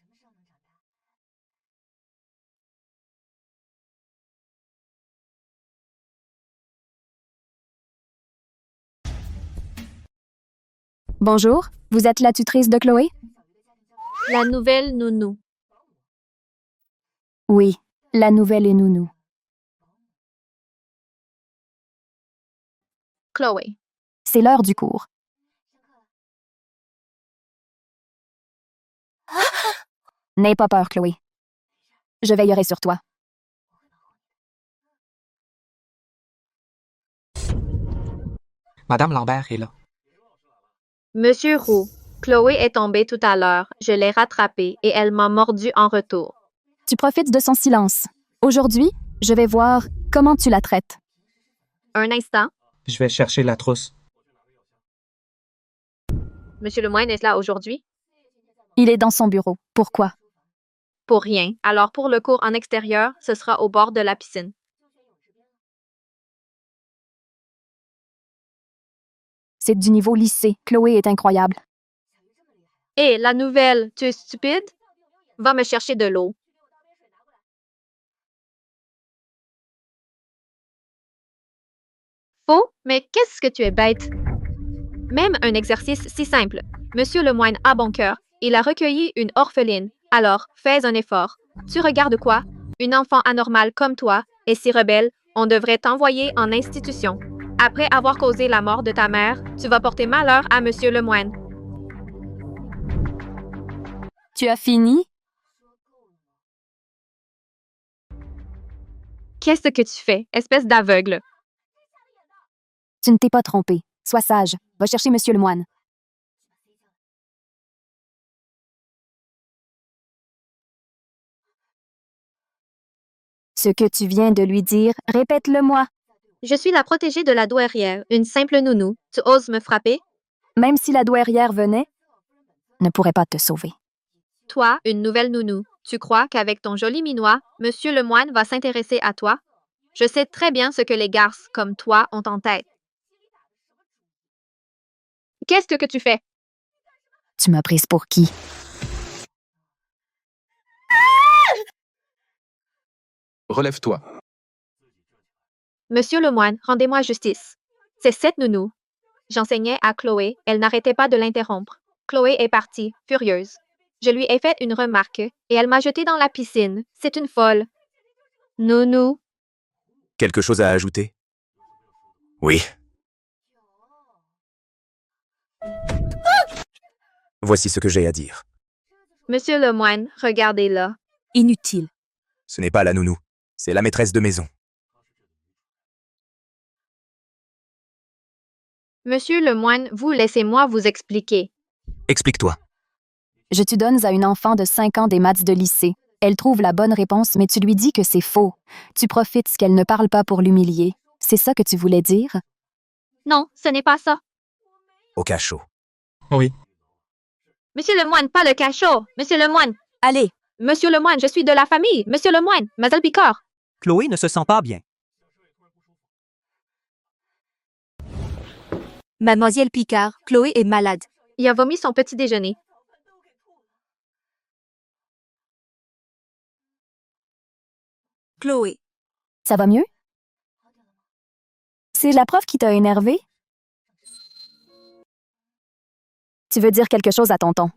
Bonjour, vous êtes la tutrice de Chloé? La nouvelle nounou. Oui, la nouvelle est nounou. Chloé. C'est l'heure du cours. N'aie pas peur, Chloé. Je veillerai sur toi. Madame Lambert est là. Monsieur Roux, Chloé est tombée tout à l'heure. Je l'ai rattrapée et elle m'a mordu en retour. Tu profites de son silence. Aujourd'hui, je vais voir comment tu la traites. Un instant. Je vais chercher la trousse. Monsieur Lemoine est là aujourd'hui? Il est dans son bureau. Pourquoi? Pour rien. Alors pour le cours en extérieur, ce sera au bord de la piscine. C'est du niveau lycée. Chloé est incroyable. Hé, la nouvelle, tu es stupide? Va me chercher de l'eau. Faux? Mais qu'est-ce que tu es bête? Même un exercice si simple. Monsieur Lemoine a bon cœur. Il a recueilli une orpheline. Alors, fais un effort. Tu regardes quoi? Une enfant anormale comme toi est si rebelle, on devrait t'envoyer en institution. Après avoir causé la mort de ta mère, tu vas porter malheur à Monsieur Lemoine. Tu as fini? Qu'est-ce que tu fais, espèce d'aveugle? Tu ne t'es pas trompé. Sois sage. Va chercher Monsieur Lemoine. Ce que tu viens de lui dire, répète-le-moi. Je suis la protégée de la douairière, une simple nounou. Tu oses me frapper? Même si la douairière venait, ne pourrait pas te sauver. Toi, une nouvelle nounou, tu crois qu'avec ton joli minois, Monsieur Lemoine va s'intéresser à toi? Je sais très bien ce que les garces comme toi ont en tête. Qu'est-ce que tu fais? Tu m'as prise pour qui? Relève-toi. Monsieur Lemoine, rendez-moi justice. C'est cette nounou. J'enseignais à Chloé, elle n'arrêtait pas de l'interrompre. Chloé est partie, furieuse. Je lui ai fait une remarque et elle m'a jetée dans la piscine. C'est une folle. Nounou. Quelque chose à ajouter? Oui. Voici ce que j'ai à dire. Monsieur le moine, regardez-la. Inutile. Ce n'est pas la nounou, c'est la maîtresse de maison. Monsieur le moine, vous laissez-moi vous expliquer. Explique-toi. Je te donne à une enfant de 5 ans des maths de lycée. Elle trouve la bonne réponse, mais tu lui dis que c'est faux. Tu profites qu'elle ne parle pas pour l'humilier. C'est ça que tu voulais dire? Non, ce n'est pas ça. Au cachot. Oui. Monsieur le moine, pas le cachot. Monsieur le moine. Allez. Monsieur le moine, je suis de la famille. Monsieur le moine, Mademoiselle Picard. Chloé ne se sent pas bien. Mademoiselle Picard, Chloé est malade. Il a vomi son petit déjeuner. Chloé. Ça va mieux? C'est la prof qui t'a énervé? Tu veux dire quelque chose à tonton?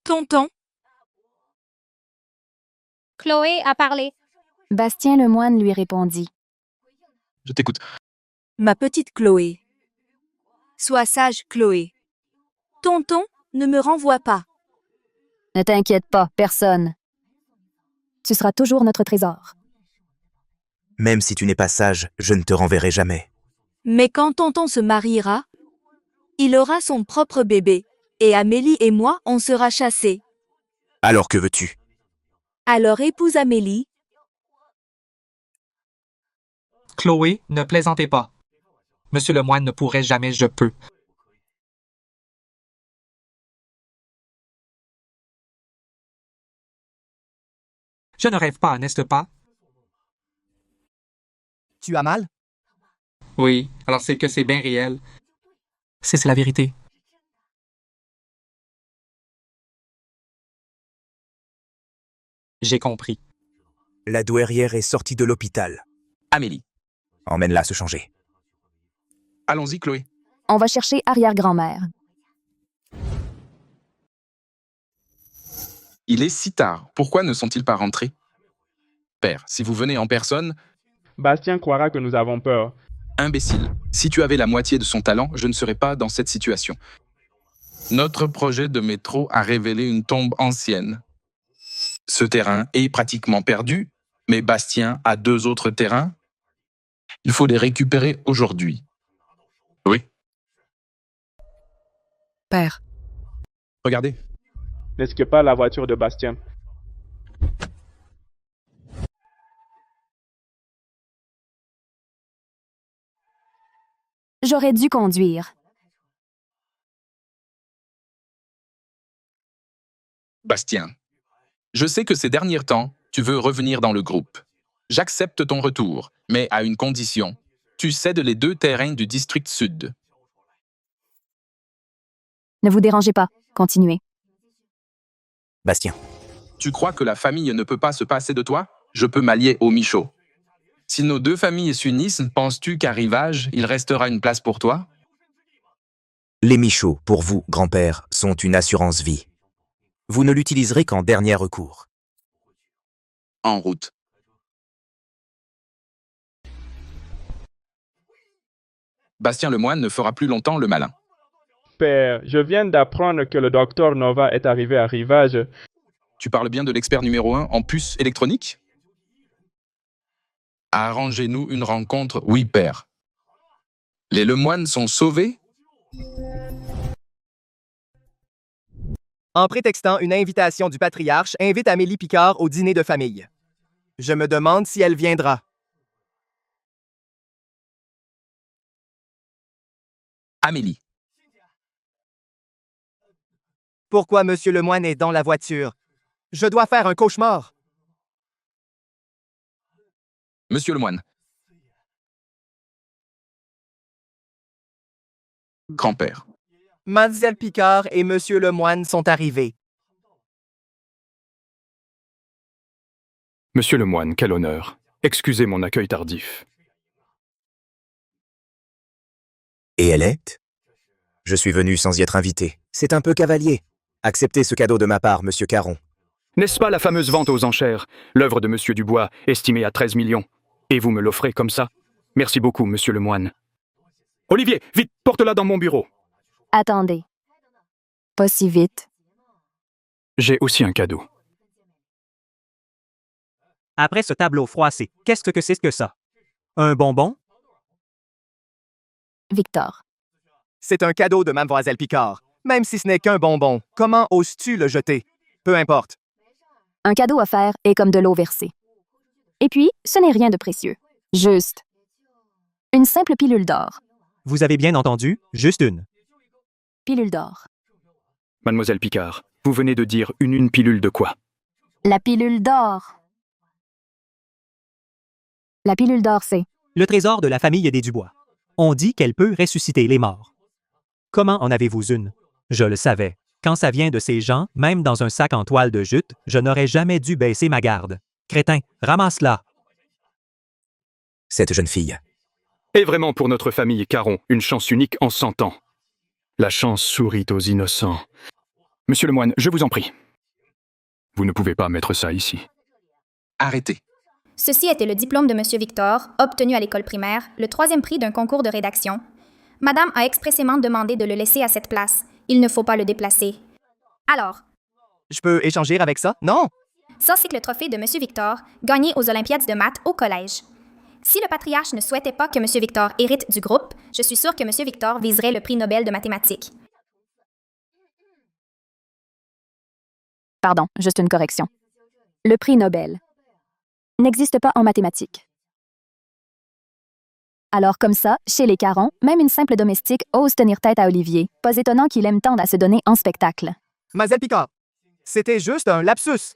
Tonton. Chloé a parlé. Bastien Lemoine lui répondit. Je t'écoute. Ma petite Chloé. Sois sage, Chloé. Tonton, ne me renvoie pas. Ne t'inquiète pas, personne. Tu seras toujours notre trésor. Même si tu n'es pas sage, je ne te renverrai jamais. Mais quand tonton se mariera, il aura son propre bébé, et Amélie et moi, on sera chassés. Alors que veux-tu? Alors épouse Amélie. Chloé, ne plaisantez pas. Monsieur le moine ne pourrait jamais, je peux. Je ne rêve pas, n'est-ce pas? Tu as mal? Oui, alors c'est que c'est bien réel. C'est la vérité. J'ai compris. La douairière est sortie de l'hôpital. Amélie. Emmène-la se changer. Allons-y, Chloé. On va chercher arrière-grand-mère. Il est si tard. Pourquoi ne sont-ils pas rentrés? Père, si vous venez en personne... Bastien croira que nous avons peur. Imbécile. Si tu avais la moitié de son talent, je ne serais pas dans cette situation. Notre projet de métro a révélé une tombe ancienne. Ce terrain est pratiquement perdu, mais Bastien a 2 autres terrains. Il faut les récupérer aujourd'hui. Oui. Père. Regardez. N'est-ce que pas la voiture de Bastien? J'aurais dû conduire. Bastien, je sais que ces derniers temps, tu veux revenir dans le groupe. J'accepte ton retour, mais à une condition. Tu cèdes les 2 terrains du district sud. Ne vous dérangez pas. Continuez. Bastien. Tu crois que la famille ne peut pas se passer de toi? Je peux m'allier au Michaud. Si nos 2 familles s'unissent, penses-tu qu'à Rivage, il restera une place pour toi? Les Michauds, pour vous, grand-père, sont une assurance vie. Vous ne l'utiliserez qu'en dernier recours. En route. Bastien Lemoine ne fera plus longtemps le malin. Père, je viens d'apprendre que le docteur Nova est arrivé à Rivage. Tu parles bien de l'expert numéro 1 en puces électroniques? Arrangez-nous une rencontre, oui, père. Les Lemoine sont sauvés? En prétextant une invitation du patriarche, invite Amélie Picard au dîner de famille. Je me demande si elle viendra. Amélie. Pourquoi Monsieur Lemoine est dans la voiture? Je dois faire un cauchemar. Monsieur Lemoine. Grand-père. Mademoiselle Picard et Monsieur Lemoine sont arrivés. Monsieur Lemoine, quel honneur. Excusez mon accueil tardif. Et elle est? Je suis venu sans y être invité. C'est un peu cavalier. Acceptez ce cadeau de ma part, monsieur Caron. N'est-ce pas la fameuse vente aux enchères, l'œuvre de Monsieur Dubois, estimée à 13 millions? Et vous me l'offrez comme ça? Merci beaucoup, monsieur le moine. Olivier, vite, porte-la dans mon bureau. Attendez. Pas si vite. J'ai aussi un cadeau. Après ce tableau froissé, qu'est-ce que c'est que ça? Un bonbon? Victor. C'est un cadeau de Mademoiselle Picard. Même si ce n'est qu'un bonbon, comment oses-tu le jeter? Peu importe. Un cadeau offert est comme de l'eau versée. Et puis, ce n'est rien de précieux. Juste une simple pilule d'or. Vous avez bien entendu, juste une. Pilule d'or. Mademoiselle Picard, vous venez de dire une pilule de quoi? La pilule d'or. La pilule d'or, c'est... Le trésor de la famille des Dubois. On dit qu'elle peut ressusciter les morts. Comment en avez-vous une? Je le savais. Quand ça vient de ces gens, même dans un sac en toile de jute, je n'aurais jamais dû baisser ma garde. Crétin, ramasse-la. Cette jeune fille. Et vraiment pour notre famille Caron, une chance unique en 100 ans. La chance sourit aux innocents. Monsieur le moine, je vous en prie. Vous ne pouvez pas mettre ça ici. Arrêtez. Ceci était le diplôme de M. Victor, obtenu à l'école primaire, le 3e prix d'un concours de rédaction. Madame a expressément demandé de le laisser à cette place. Il ne faut pas le déplacer. Alors, Je peux échanger avec ça? Non! ça c'est le trophée de M. Victor, gagné aux Olympiades de maths au collège. Si le patriarche ne souhaitait pas que M. Victor hérite du groupe, je suis sûre que M. Victor viserait le prix Nobel de mathématiques. Pardon, juste une correction. Le prix Nobel n'existe pas en mathématiques. Alors comme ça, chez les Caron, même une simple domestique ose tenir tête à Olivier. Pas étonnant qu'il aime tant à se donner en spectacle. Mademoiselle Picard, c'était juste un lapsus.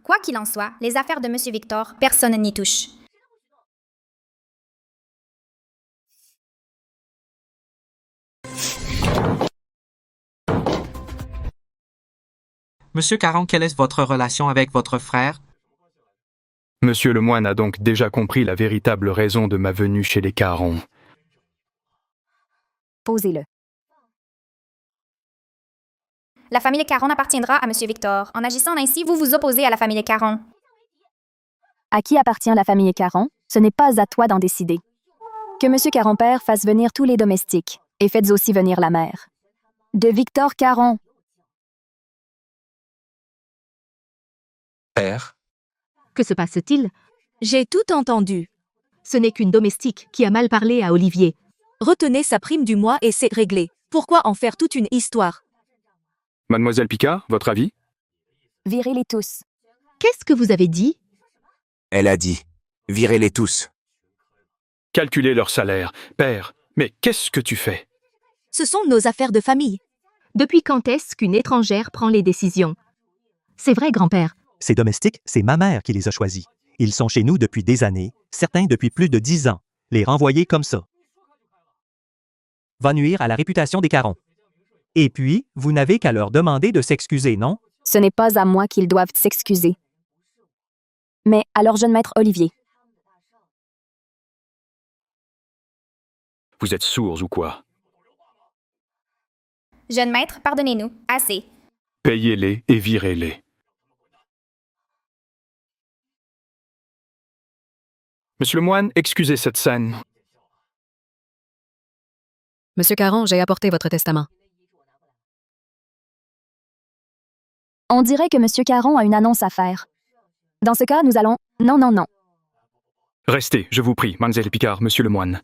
Quoi qu'il en soit, les affaires de M. Victor, personne n'y touche. Monsieur Caron, quelle est votre relation avec votre frère? Monsieur le moine a donc déjà compris la véritable raison de ma venue chez les Caron. Posez-le. La famille Caron appartiendra à M. Victor. En agissant ainsi, vous vous opposez à la famille Caron. À qui appartient la famille Caron? Ce n'est pas à toi d'en décider. Que M. Caron-père fasse venir tous les domestiques, et faites aussi venir la mère. De Victor Caron. Père. Que se passe-t-il? J'ai tout entendu. Ce n'est qu'une domestique qui a mal parlé à Olivier. Retenez sa prime du mois et c'est réglé. Pourquoi en faire toute une histoire? Mademoiselle Picard, votre avis? Virez-les tous. Qu'est-ce que vous avez dit? Elle a dit, virez-les tous. Calculez leur salaire. Père, mais qu'est-ce que tu fais? Ce sont nos affaires de famille. Depuis quand est-ce qu'une étrangère prend les décisions? C'est vrai, grand-père. Ces domestiques, c'est ma mère qui les a choisis. Ils sont chez nous depuis des années, certains depuis plus de 10 ans. Les renvoyer comme ça va nuire à la réputation des Caron. Et puis, vous n'avez qu'à leur demander de s'excuser, non? Ce n'est pas à moi qu'ils doivent s'excuser. Mais à leur jeune maître Olivier. Vous êtes sourds ou quoi? Jeune maître, pardonnez-nous. Assez. Payez-les et virez-les. Monsieur le moine, excusez cette scène. Monsieur Caron, j'ai apporté votre testament. On dirait que M. Caron a une annonce à faire. Dans ce cas, nous allons... Non, non, non. Restez, je vous prie, Mademoiselle Picard, monsieur le moine.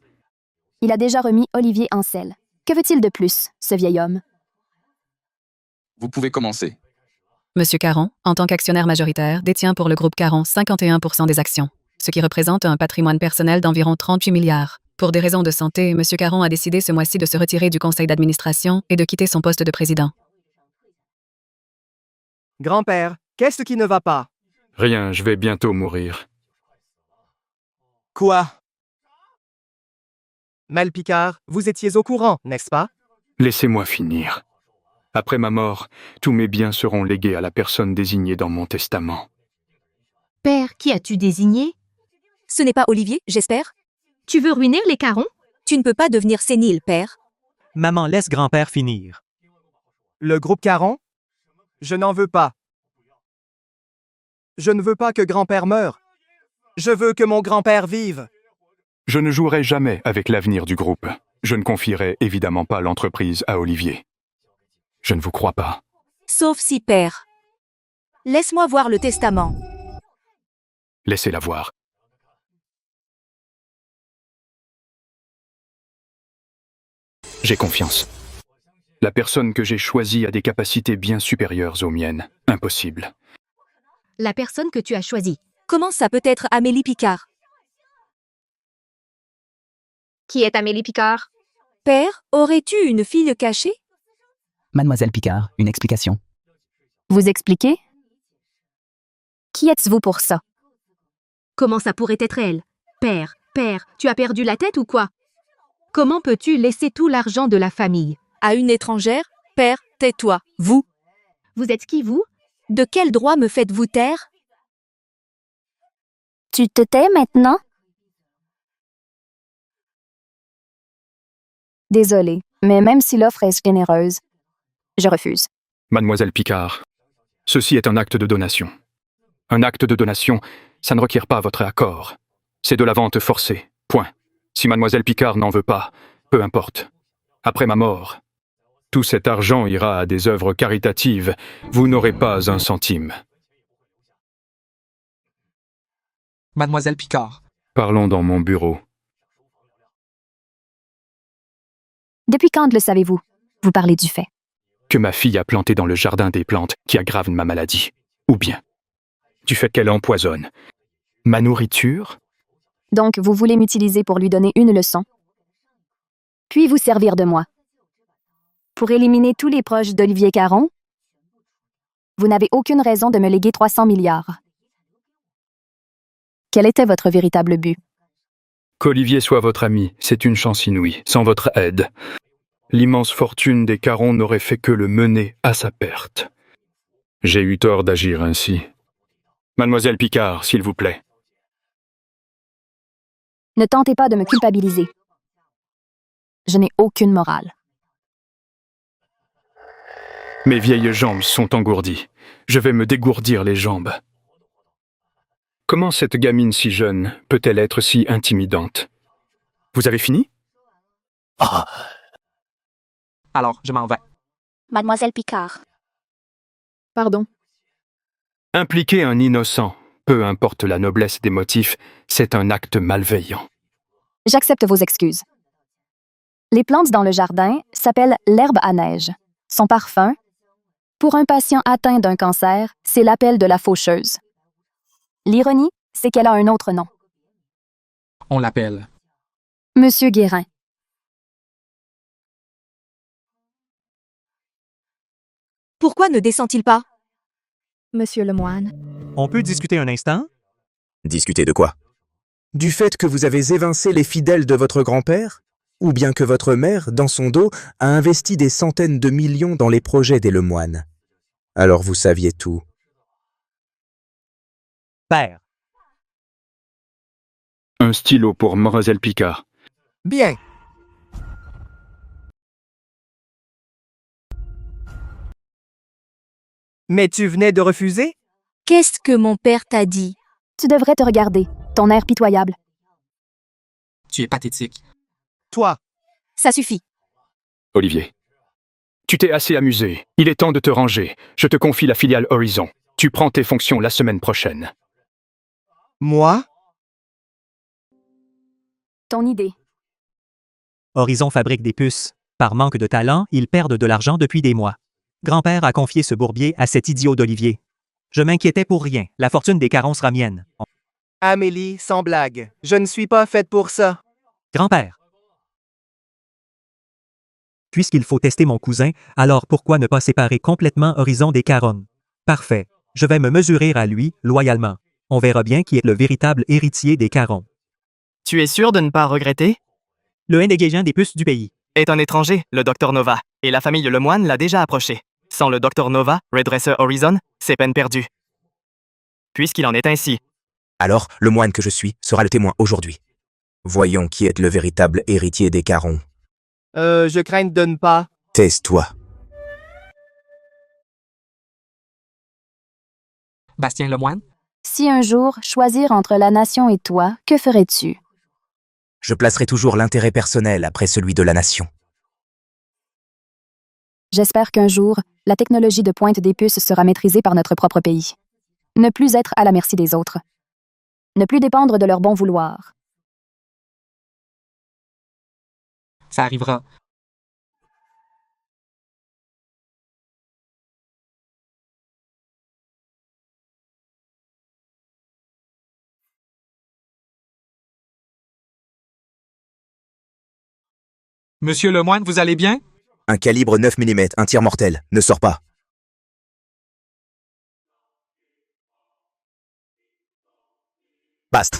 Il a déjà remis Olivier en selle. Que veut-il de plus, ce vieil homme? Vous pouvez commencer. Monsieur Caron, en tant qu'actionnaire majoritaire, détient pour le groupe Caron 51% des actions, ce qui représente un patrimoine personnel d'environ 38 milliards. Pour des raisons de santé, M. Caron a décidé ce mois-ci de se retirer du conseil d'administration et de quitter son poste de président. Grand-père, qu'est-ce qui ne va pas? Rien, je vais bientôt mourir. Quoi? Mel Picard, vous étiez au courant, n'est-ce pas? Laissez-moi finir. Après ma mort, tous mes biens seront légués à la personne désignée dans mon testament. Père, qui as-tu désigné? Ce n'est pas Olivier, j'espère? Tu veux ruiner les Caron? Tu ne peux pas devenir sénile, père. Maman, laisse grand-père finir. Le groupe Caron? Je n'en veux pas. Je ne veux pas que grand-père meure. Je veux que mon grand-père vive. Je ne jouerai jamais avec l'avenir du groupe. Je ne confierai évidemment pas l'entreprise à Olivier. Je ne vous crois pas. Sauf si, père. Laisse-moi voir le testament. Laissez-la voir. J'ai confiance. La personne que j'ai choisie a des capacités bien supérieures aux miennes. Impossible. La personne que tu as choisie. Comment ça peut être Amélie Picard? Qui est Amélie Picard? Père, aurais-tu une fille cachée? Mademoiselle Picard, une explication. Vous expliquez? Qui êtes-vous pour ça? Comment ça pourrait être elle? Père, tu as perdu la tête ou quoi? Comment peux-tu laisser tout l'argent de la famille? À une étrangère? Père, tais-toi, vous. Vous êtes qui, vous? De quel droit me faites-vous taire? Tu te tais maintenant? Désolée, mais même si l'offre est généreuse, je refuse. Mademoiselle Picard, ceci est un acte de donation. Un acte de donation, ça ne requiert pas votre accord. C'est de la vente forcée, point. Si Mademoiselle Picard n'en veut pas, peu importe. Après ma mort, tout cet argent ira à des œuvres caritatives. Vous n'aurez pas un centime. Mademoiselle Picard. Parlons dans mon bureau. Depuis quand le savez-vous? Vous parlez du fait. Que ma fille a planté dans le jardin des plantes qui aggravent ma maladie. Ou bien, du fait qu'elle empoisonne ma nourriture. Donc, vous voulez m'utiliser pour lui donner une leçon? Puis vous servir de moi? Pour éliminer tous les proches d'Olivier Caron? Vous n'avez aucune raison de me léguer 300 milliards. Quel était votre véritable but? Qu'Olivier soit votre ami, c'est une chance inouïe, sans votre aide. L'immense fortune des Caron n'aurait fait que le mener à sa perte. J'ai eu tort d'agir ainsi. Mademoiselle Picard, s'il vous plaît. Ne tentez pas de me culpabiliser. Je n'ai aucune morale. Mes vieilles jambes sont engourdies. Je vais me dégourdir les jambes. Comment cette gamine si jeune peut-elle être si intimidante? Vous avez fini? Alors, je m'en vais. Mademoiselle Picard. Pardon. Impliquer un innocent, peu importe la noblesse des motifs, c'est un acte malveillant. J'accepte vos excuses. Les plantes dans le jardin s'appellent l'herbe à neige. Son parfum, pour un patient atteint d'un cancer, c'est l'appel de la faucheuse. L'ironie, c'est qu'elle a un autre nom. On l'appelle. Monsieur Guérin. Pourquoi ne descend-il pas? Monsieur le moine. On peut discuter un instant? Discuter de quoi? Du fait que vous avez évincé les fidèles de votre grand-père? Ou bien que votre mère, dans son dos, a investi des centaines de millions dans les projets des Lemoine? Alors vous saviez tout. Père. Un stylo pour Mademoiselle Picard. Bien. Mais tu venais de refuser? Qu'est-ce que mon père t'a dit? Tu devrais te regarder, ton air pitoyable. Tu es pathétique. Toi. Ça suffit. Olivier. Tu t'es assez amusé. Il est temps de te ranger. Je te confie la filiale Horizon. Tu prends tes fonctions la semaine prochaine. Moi? Ton idée. Horizon fabrique des puces. Par manque de talent, ils perdent de l'argent depuis des mois. Grand-père a confié ce bourbier à cet idiot d'Olivier. Je m'inquiétais pour rien. La fortune des Caron sera mienne. Amélie, sans blague. Je ne suis pas faite pour ça. Grand-père. Puisqu'il faut tester mon cousin, alors pourquoi ne pas séparer complètement Horizon des Caron? Parfait. Je vais me mesurer à lui, loyalement. On verra bien qui est le véritable héritier des Caron. Tu es sûr de ne pas regretter? Le indégagant des puces du pays est un étranger, le Dr Nova, et la famille Lemoine l'a déjà approché. Sans le Dr Nova, Redresser Horizon, c'est peine perdue. Puisqu'il en est ainsi. Alors, le moine que je suis sera le témoin aujourd'hui. Voyons qui est le véritable héritier des Caron. Je crains de ne pas. Taise-toi. Bastien Lemoine? Si un jour, choisir entre la nation et toi, que ferais-tu? Je placerai toujours l'intérêt personnel après celui de la nation. J'espère qu'un jour, la technologie de pointe des puces sera maîtrisée par notre propre pays. Ne plus être à la merci des autres. Ne plus dépendre de leur bon vouloir. Ça arrivera. Monsieur Lemoine, vous allez bien? Un calibre 9 mm, un tir mortel. Ne sors pas. Bast.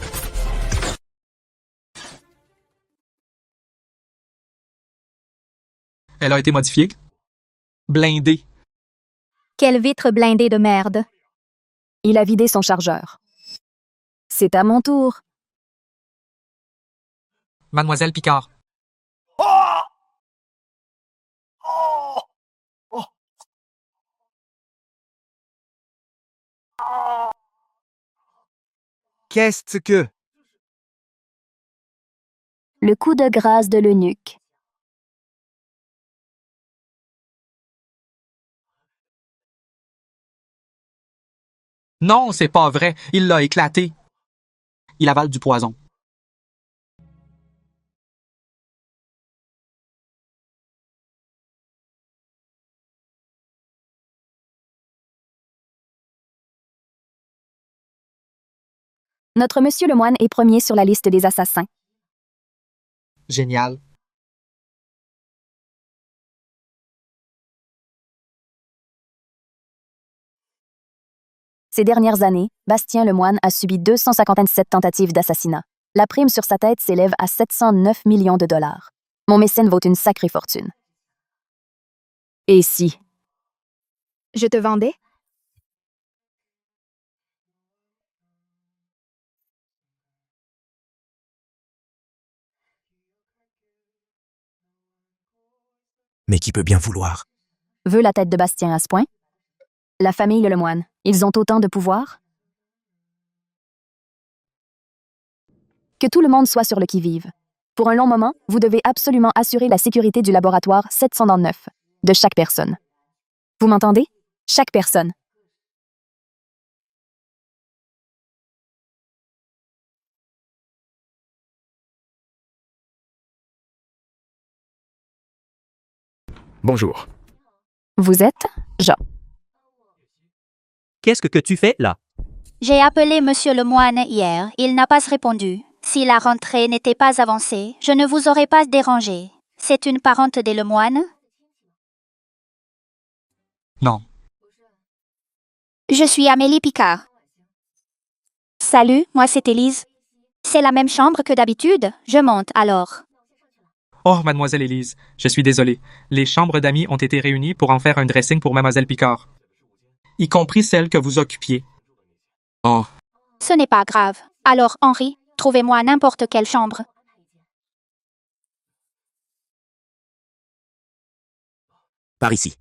Elle a été modifiée. Blindée. Quelle vitre blindée de merde. Il a vidé son chargeur. C'est à mon tour. Mademoiselle Picard. Qu'est-ce que... Le coup de grâce de l'eunuque. Non, c'est pas vrai. Il l'a éclaté. Il avale du poison. Notre Monsieur Lemoine est premier sur la liste des assassins. Génial. Ces dernières années, Bastien Lemoine a subi 257 tentatives d'assassinat. La prime sur sa tête s'élève à 709 millions de dollars. Mon mécène vaut une sacrée fortune. Et si? Je te vendais? Mais qui peut bien vouloir? Veut la tête de Bastien à ce point? La famille Lemoine, ils ont autant de pouvoir? Que tout le monde soit sur le qui-vive. Pour un long moment, vous devez absolument assurer la sécurité du laboratoire 709 de chaque personne. Vous m'entendez? Chaque personne. Bonjour. Vous êtes Jean. Qu'est-ce que tu fais là? J'ai appelé Monsieur Lemoine hier. Il n'a pas répondu. Si la rentrée n'était pas avancée, je ne vous aurais pas dérangé. C'est une parente des Lemoine? Non. Je suis Amélie Picard. Salut, moi c'est Élise. C'est la même chambre que d'habitude. Je monte alors. Oh, mademoiselle Élise, je suis désolé. Les chambres d'amis ont été réunies pour en faire un dressing pour mademoiselle Picard. Y compris celle que vous occupiez. Oh. Ce n'est pas grave. Alors, Henri, trouvez-moi n'importe quelle chambre. Par ici.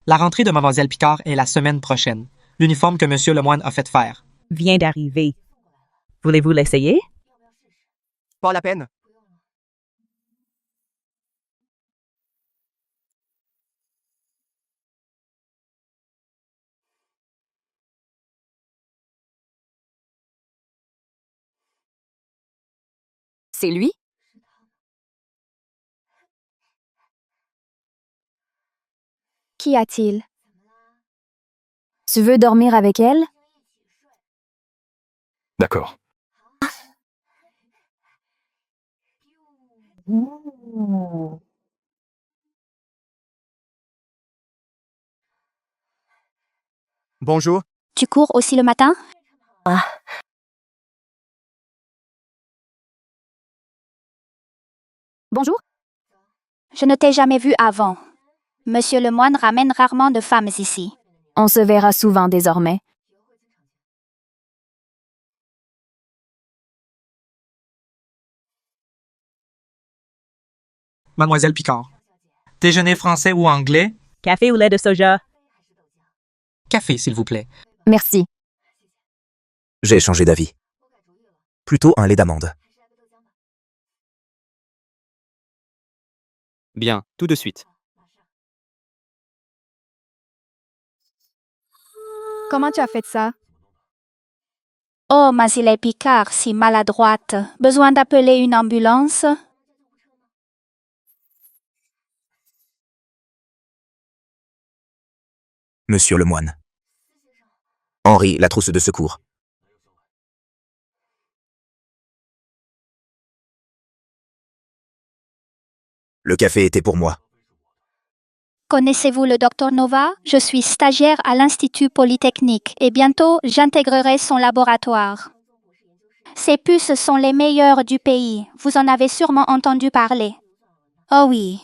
La rentrée de mademoiselle Picard est la semaine prochaine. L'uniforme que monsieur Lemoine a fait faire. Vient d'arriver. Voulez-vous l'essayer? Pas la peine. C'est lui? Qu'y a-t-il? Tu veux dormir avec elle? D'accord. Bonjour. Tu cours aussi le matin? Bonjour. Je ne t'ai jamais vu avant. Monsieur Lemoine ramène rarement de femmes ici. On se verra souvent désormais. Mademoiselle Picard. Déjeuner français ou anglais? Café ou lait de soja? Café, s'il vous plaît. Merci. J'ai changé d'avis. Plutôt un lait d'amande. Bien, tout de suite. Comment tu as fait ça? Oh, Mazilet Picard, si maladroite. Besoin d'appeler une ambulance? Monsieur le moine. Henri, la trousse de secours. Le café était pour moi. Connaissez-vous le docteur Nova? Je suis stagiaire à l'Institut Polytechnique et bientôt j'intégrerai son laboratoire. Ces puces sont les meilleures du pays. Vous en avez sûrement entendu parler. Oh oui.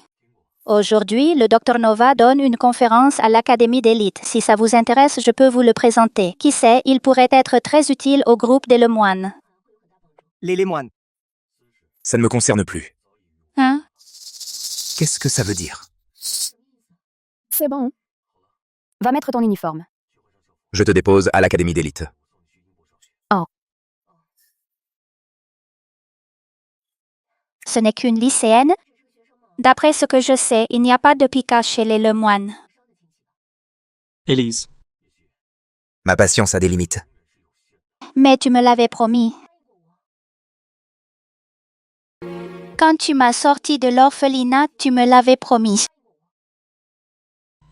Aujourd'hui, le docteur Nova donne une conférence à l'Académie d'élite. Si ça vous intéresse, je peux vous le présenter. Qui sait, il pourrait être très utile au groupe des Lemoines. Les Lemoines. Ça ne me concerne plus. Hein? Qu'est-ce que ça veut dire? C'est bon. Va mettre ton uniforme. Je te dépose à l'Académie d'élite. Oh. Ce n'est qu'une lycéenne? D'après ce que je sais, il n'y a pas de Picard chez les Lemoines. Élise. Ma patience a des limites. Mais tu me l'avais promis. Quand tu m'as sorti de l'orphelinat, tu me l'avais promis.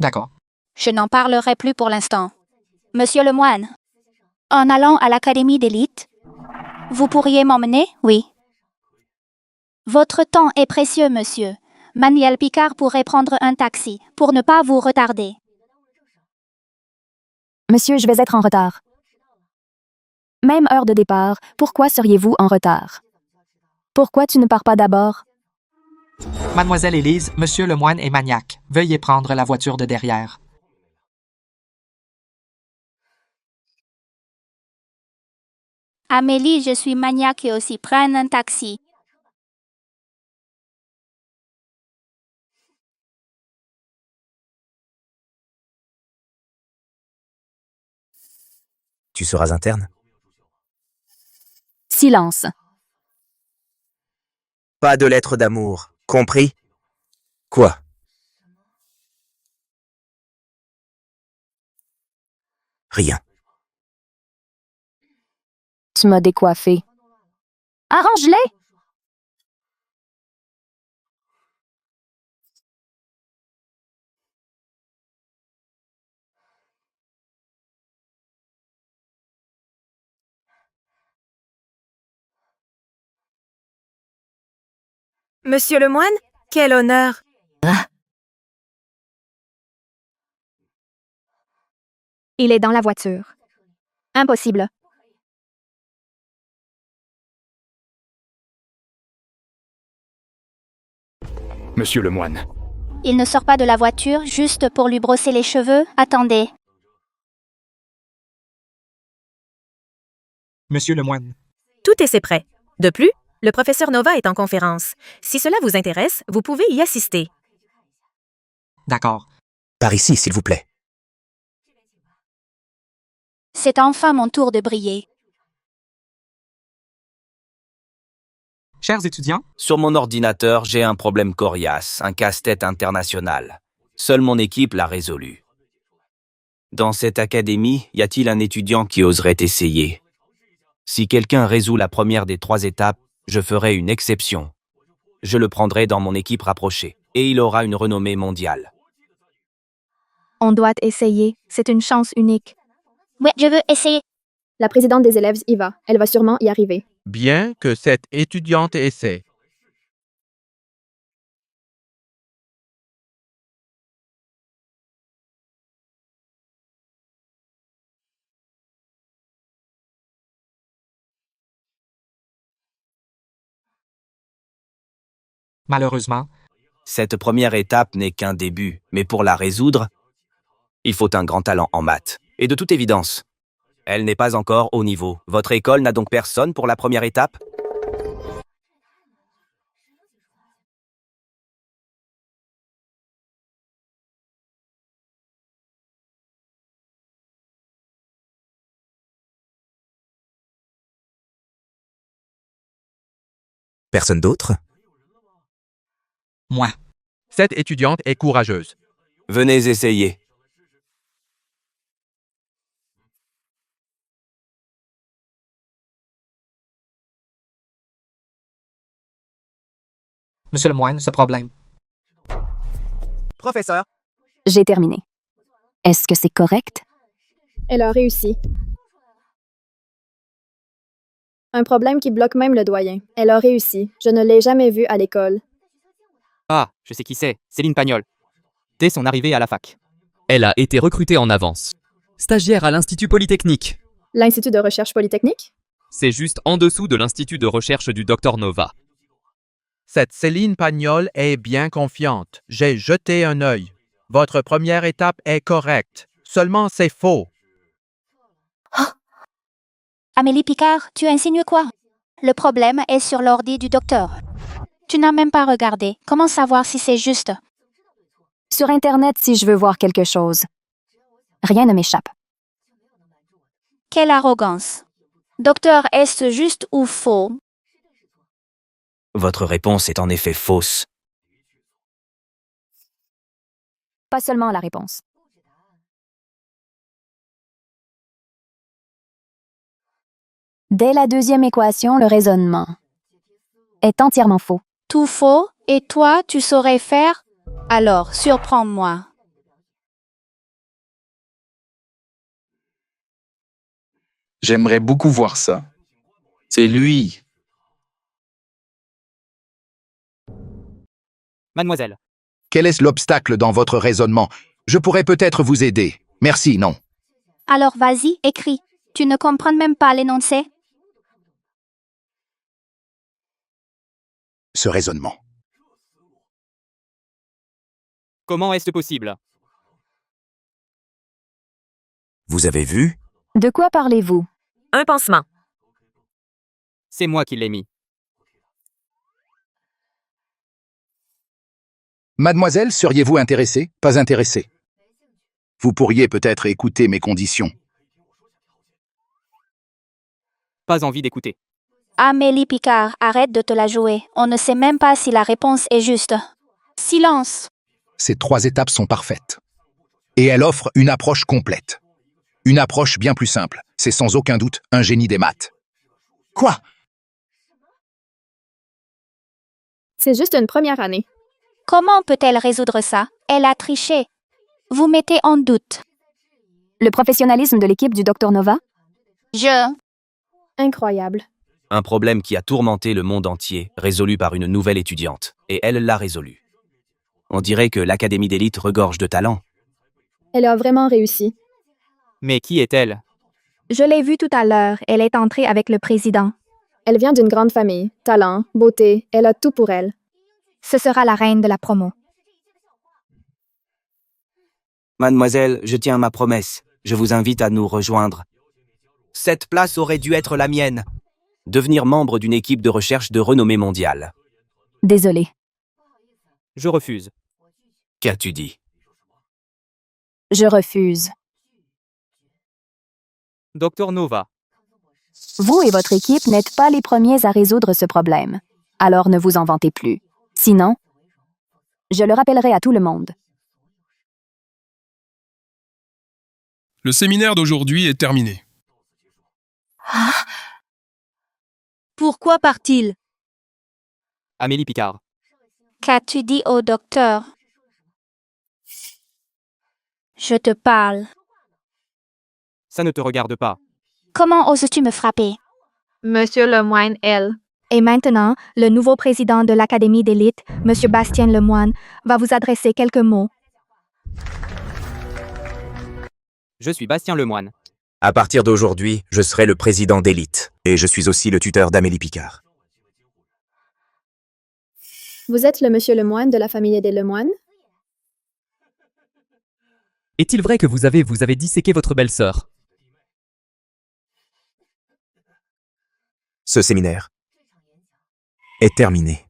D'accord. Je n'en parlerai plus pour l'instant. Monsieur Lemoine, en allant à l'Académie d'élite, vous pourriez m'emmener? Oui. Votre temps est précieux, monsieur. Manuel Picard pourrait prendre un taxi pour ne pas vous retarder. Monsieur, je vais être en retard. Même heure de départ, pourquoi seriez-vous en retard? Pourquoi tu ne pars pas d'abord? Mademoiselle Élise, Monsieur le moine est maniaque. Veuillez prendre la voiture de derrière. Amélie, je suis maniaque et aussi prenne un taxi. Tu seras interne? Silence. Pas de lettre d'amour, compris? Quoi? Rien. Tu m'as décoiffé. Arrange-les! Monsieur le moine, quel honneur! Il est dans la voiture. Impossible. Monsieur le moine. Il ne sort pas de la voiture juste pour lui brosser les cheveux? Attendez. Monsieur le moine. Tout est prêt. De plus, le professeur Nova est en conférence. Si cela vous intéresse, vous pouvez y assister. D'accord. Par ici, s'il vous plaît. C'est enfin mon tour de briller. Chers étudiants, Sur mon ordinateur, j'ai un problème coriace, un casse-tête international. Seule mon équipe l'a résolu. Dans cette académie, y a-t-il un étudiant qui oserait essayer? Si quelqu'un résout la première des 3 étapes, je ferai une exception. Je le prendrai dans mon équipe rapprochée, et il aura une renommée mondiale. On doit essayer. C'est une chance unique. Ouais, je veux essayer. La présidente des élèves y va. Elle va sûrement y arriver. Bien que cette étudiante essaie. malheureusement, Cette première étape n'est qu'un début, mais pour la résoudre, il faut un grand talent en maths. Et de toute évidence, elle n'est pas encore au niveau. Votre école n'a donc personne pour la première étape? Personne d'autre? Moi. Cette étudiante est courageuse. Venez essayer. Monsieur Lemoine, ce problème. Professeur, J'ai terminé. Est-ce que c'est correct? Elle a réussi. Un problème qui bloque même le doyen. Elle a réussi. Je ne l'ai jamais vue à l'école. Ah, je sais qui c'est, Céline Pagnol. Dès son arrivée à la fac. Elle a été recrutée en avance. Stagiaire à l'Institut Polytechnique. L'Institut de recherche polytechnique? C'est juste en dessous de l'Institut de recherche du Dr Nova. Cette Céline Pagnol est bien confiante. J'ai jeté un œil. Votre première étape est correcte. Seulement c'est faux. Amélie Picard, tu insinues quoi? Le problème est sur l'ordi du docteur. Tu n'as même pas regardé. Comment savoir si c'est juste? Sur Internet si je veux voir quelque chose. Rien ne m'échappe. Quelle arrogance. Docteur, est-ce juste ou faux? Votre réponse est en effet fausse. Pas seulement la réponse. Dès la deuxième équation, le raisonnement est entièrement faux. Tout faux? Et toi, tu saurais faire? Alors, surprends-moi. J'aimerais beaucoup voir ça. C'est lui. Mademoiselle. Quel est l'obstacle dans votre raisonnement? Je pourrais peut-être vous aider. Merci, non. Alors vas-y, écris. Tu ne comprends même pas l'énoncé? Ce raisonnement. Comment est-ce possible? Vous avez vu? De quoi parlez-vous? Un pansement. C'est moi qui l'ai mis. Mademoiselle, seriez-vous intéressée? Pas intéressée. Vous pourriez peut-être écouter mes conditions. Pas envie d'écouter. Amélie Picard, arrête de te la jouer. On ne sait même pas si la réponse est juste. Silence. Ces 3 étapes sont parfaites. Et elle offre une approche complète. Une approche bien plus simple. C'est sans aucun doute un génie des maths. Quoi? C'est juste une première année. Comment peut-elle résoudre ça? Elle a triché. Vous mettez en doute. Le professionnalisme de l'équipe du Dr Nova? Incroyable. Un problème qui a tourmenté le monde entier, résolu par une nouvelle étudiante. Et elle l'a résolu. On dirait que l'Académie d'élite regorge de talent. Elle a vraiment réussi. Mais qui est-elle? Je l'ai vue tout à l'heure. Elle est entrée avec le président. Elle vient d'une grande famille. Talent, beauté, elle a tout pour elle. Ce sera la reine de la promo. Mademoiselle, je tiens ma promesse. Je vous invite à nous rejoindre. Cette place aurait dû être la mienne. Devenir membre d'une équipe de recherche de renommée mondiale. Désolé. Je refuse. Qu'as-tu dit? Je refuse. Dr Nova. Vous et votre équipe n'êtes pas les premiers à résoudre ce problème. Alors ne vous en vantez plus. Sinon, je le rappellerai à tout le monde. Le séminaire d'aujourd'hui est terminé. Pourquoi part-il? Amélie Picard. Qu'as-tu dit au docteur? Je te parle. Ça ne te regarde pas. Comment oses-tu me frapper? Monsieur Lemoine, elle. Et maintenant, le nouveau président de l'Académie d'élite, M. Bastien Lemoine, va vous adresser quelques mots. Je suis Bastien Lemoine. À partir d'aujourd'hui, je serai le président d'élite. Et je suis aussi le tuteur d'Amélie Picard. Vous êtes le monsieur Lemoine de la famille des Lemoine? Est-il vrai que vous avez disséqué votre belle-sœur? Ce séminaire est terminé.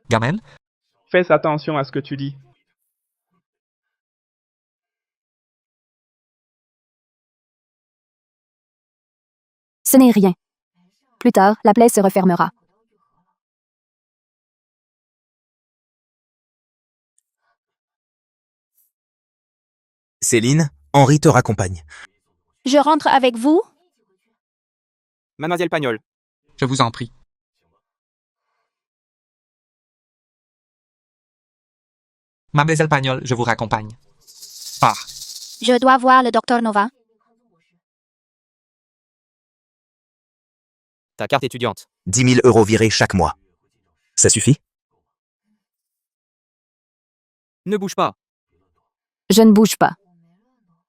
Gamel? Fais attention à ce que tu dis. Ce n'est rien. Plus tard, la plaie se refermera. Céline, Henri te raccompagne. Je rentre avec vous? Mademoiselle Pagnol. Je vous en prie. Mademoiselle Pagnol, je vous raccompagne. Ah, Je dois voir le docteur Nova. Ta carte étudiante. 10 000 euros virés chaque mois. Ça suffit? Ne bouge pas. Je ne bouge pas.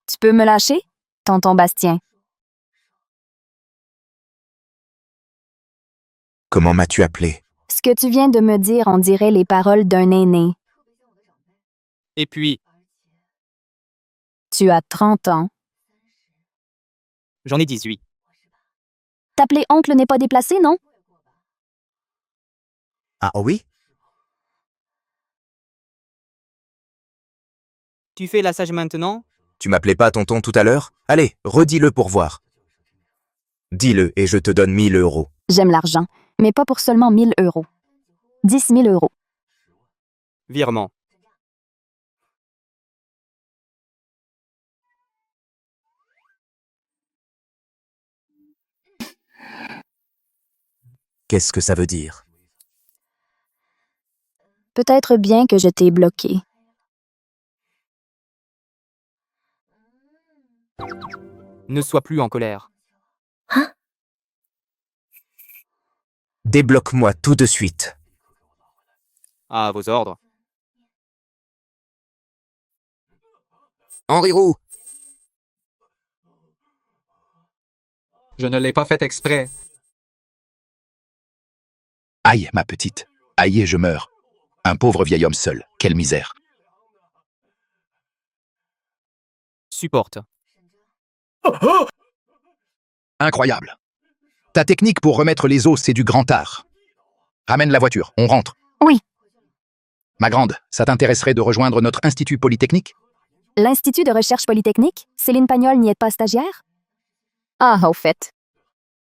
Tu peux me lâcher, tonton Bastien? Comment m'as-tu appelé? Ce que tu viens de me dire, on dirait les paroles d'un aîné. Et puis, Tu as 30 ans. j'en ai 18. T'appeler oncle n'est pas déplacé, non? Ah oui? Tu fais la sage maintenant? Tu m'appelais pas tonton tout à l'heure? Allez, redis-le pour voir. Dis-le et je te donne 1 000 euros. J'aime l'argent, mais pas pour seulement 1 000 euros. 10 000 euros. Virement. Qu'est-ce que ça veut dire? Peut-être bien que je t'ai bloqué. Ne sois plus en colère. Débloque-moi tout de suite. À vos ordres. Henri Roux! je ne l'ai pas fait exprès. Aïe, ma petite. Aïe, et je meurs. Un pauvre vieil homme seul. Quelle misère. Supporte. Incroyable. Ta technique pour remettre les os, c'est du grand art. Ramène la voiture, on rentre. Oui. Ma grande, ça t'intéresserait de rejoindre notre institut polytechnique? L'Institut de recherche polytechnique? Céline Pagnol n'y est pas stagiaire? Ah, au fait.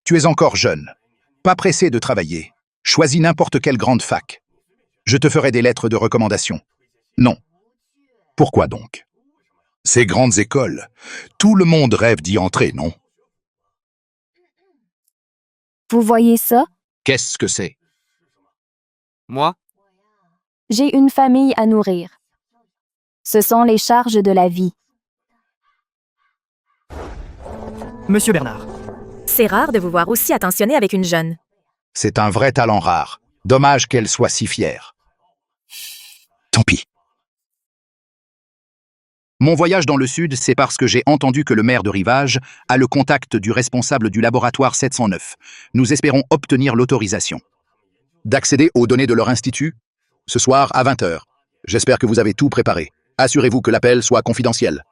Tu es encore jeune. Pas pressé de travailler. Choisis n'importe quelle grande fac. Je te ferai des lettres de recommandation. Non. Pourquoi donc? Ces grandes écoles, tout le monde rêve d'y entrer, non? Vous voyez ça? Qu'est-ce que c'est? Moi? J'ai une famille à nourrir. Ce sont les charges de la vie. Monsieur Bernard. C'est rare de vous voir aussi attentionné avec une jeune. C'est un vrai talent rare. Dommage qu'elle soit si fière. Tant pis. Mon voyage dans le Sud, c'est parce que j'ai entendu que le maire de Rivage a le contact du responsable du laboratoire 709. Nous espérons obtenir l'autorisation d'accéder aux données de leur institut ce soir à 20h. J'espère que vous avez tout préparé. Assurez-vous que l'appel soit confidentiel.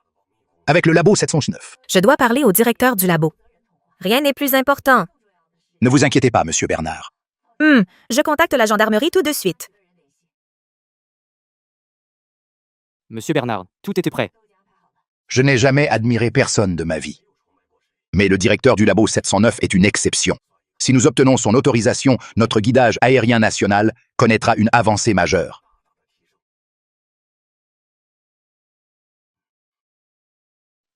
Avec le labo 709. Je dois parler au directeur du labo. Rien n'est plus important. Ne vous inquiétez pas, monsieur Bernard. Je contacte la gendarmerie tout de suite. Monsieur Bernard, tout était prêt. Je n'ai jamais admiré personne de ma vie. Mais le directeur du labo 709 est une exception. Si nous obtenons son autorisation, notre guidage aérien national connaîtra une avancée majeure.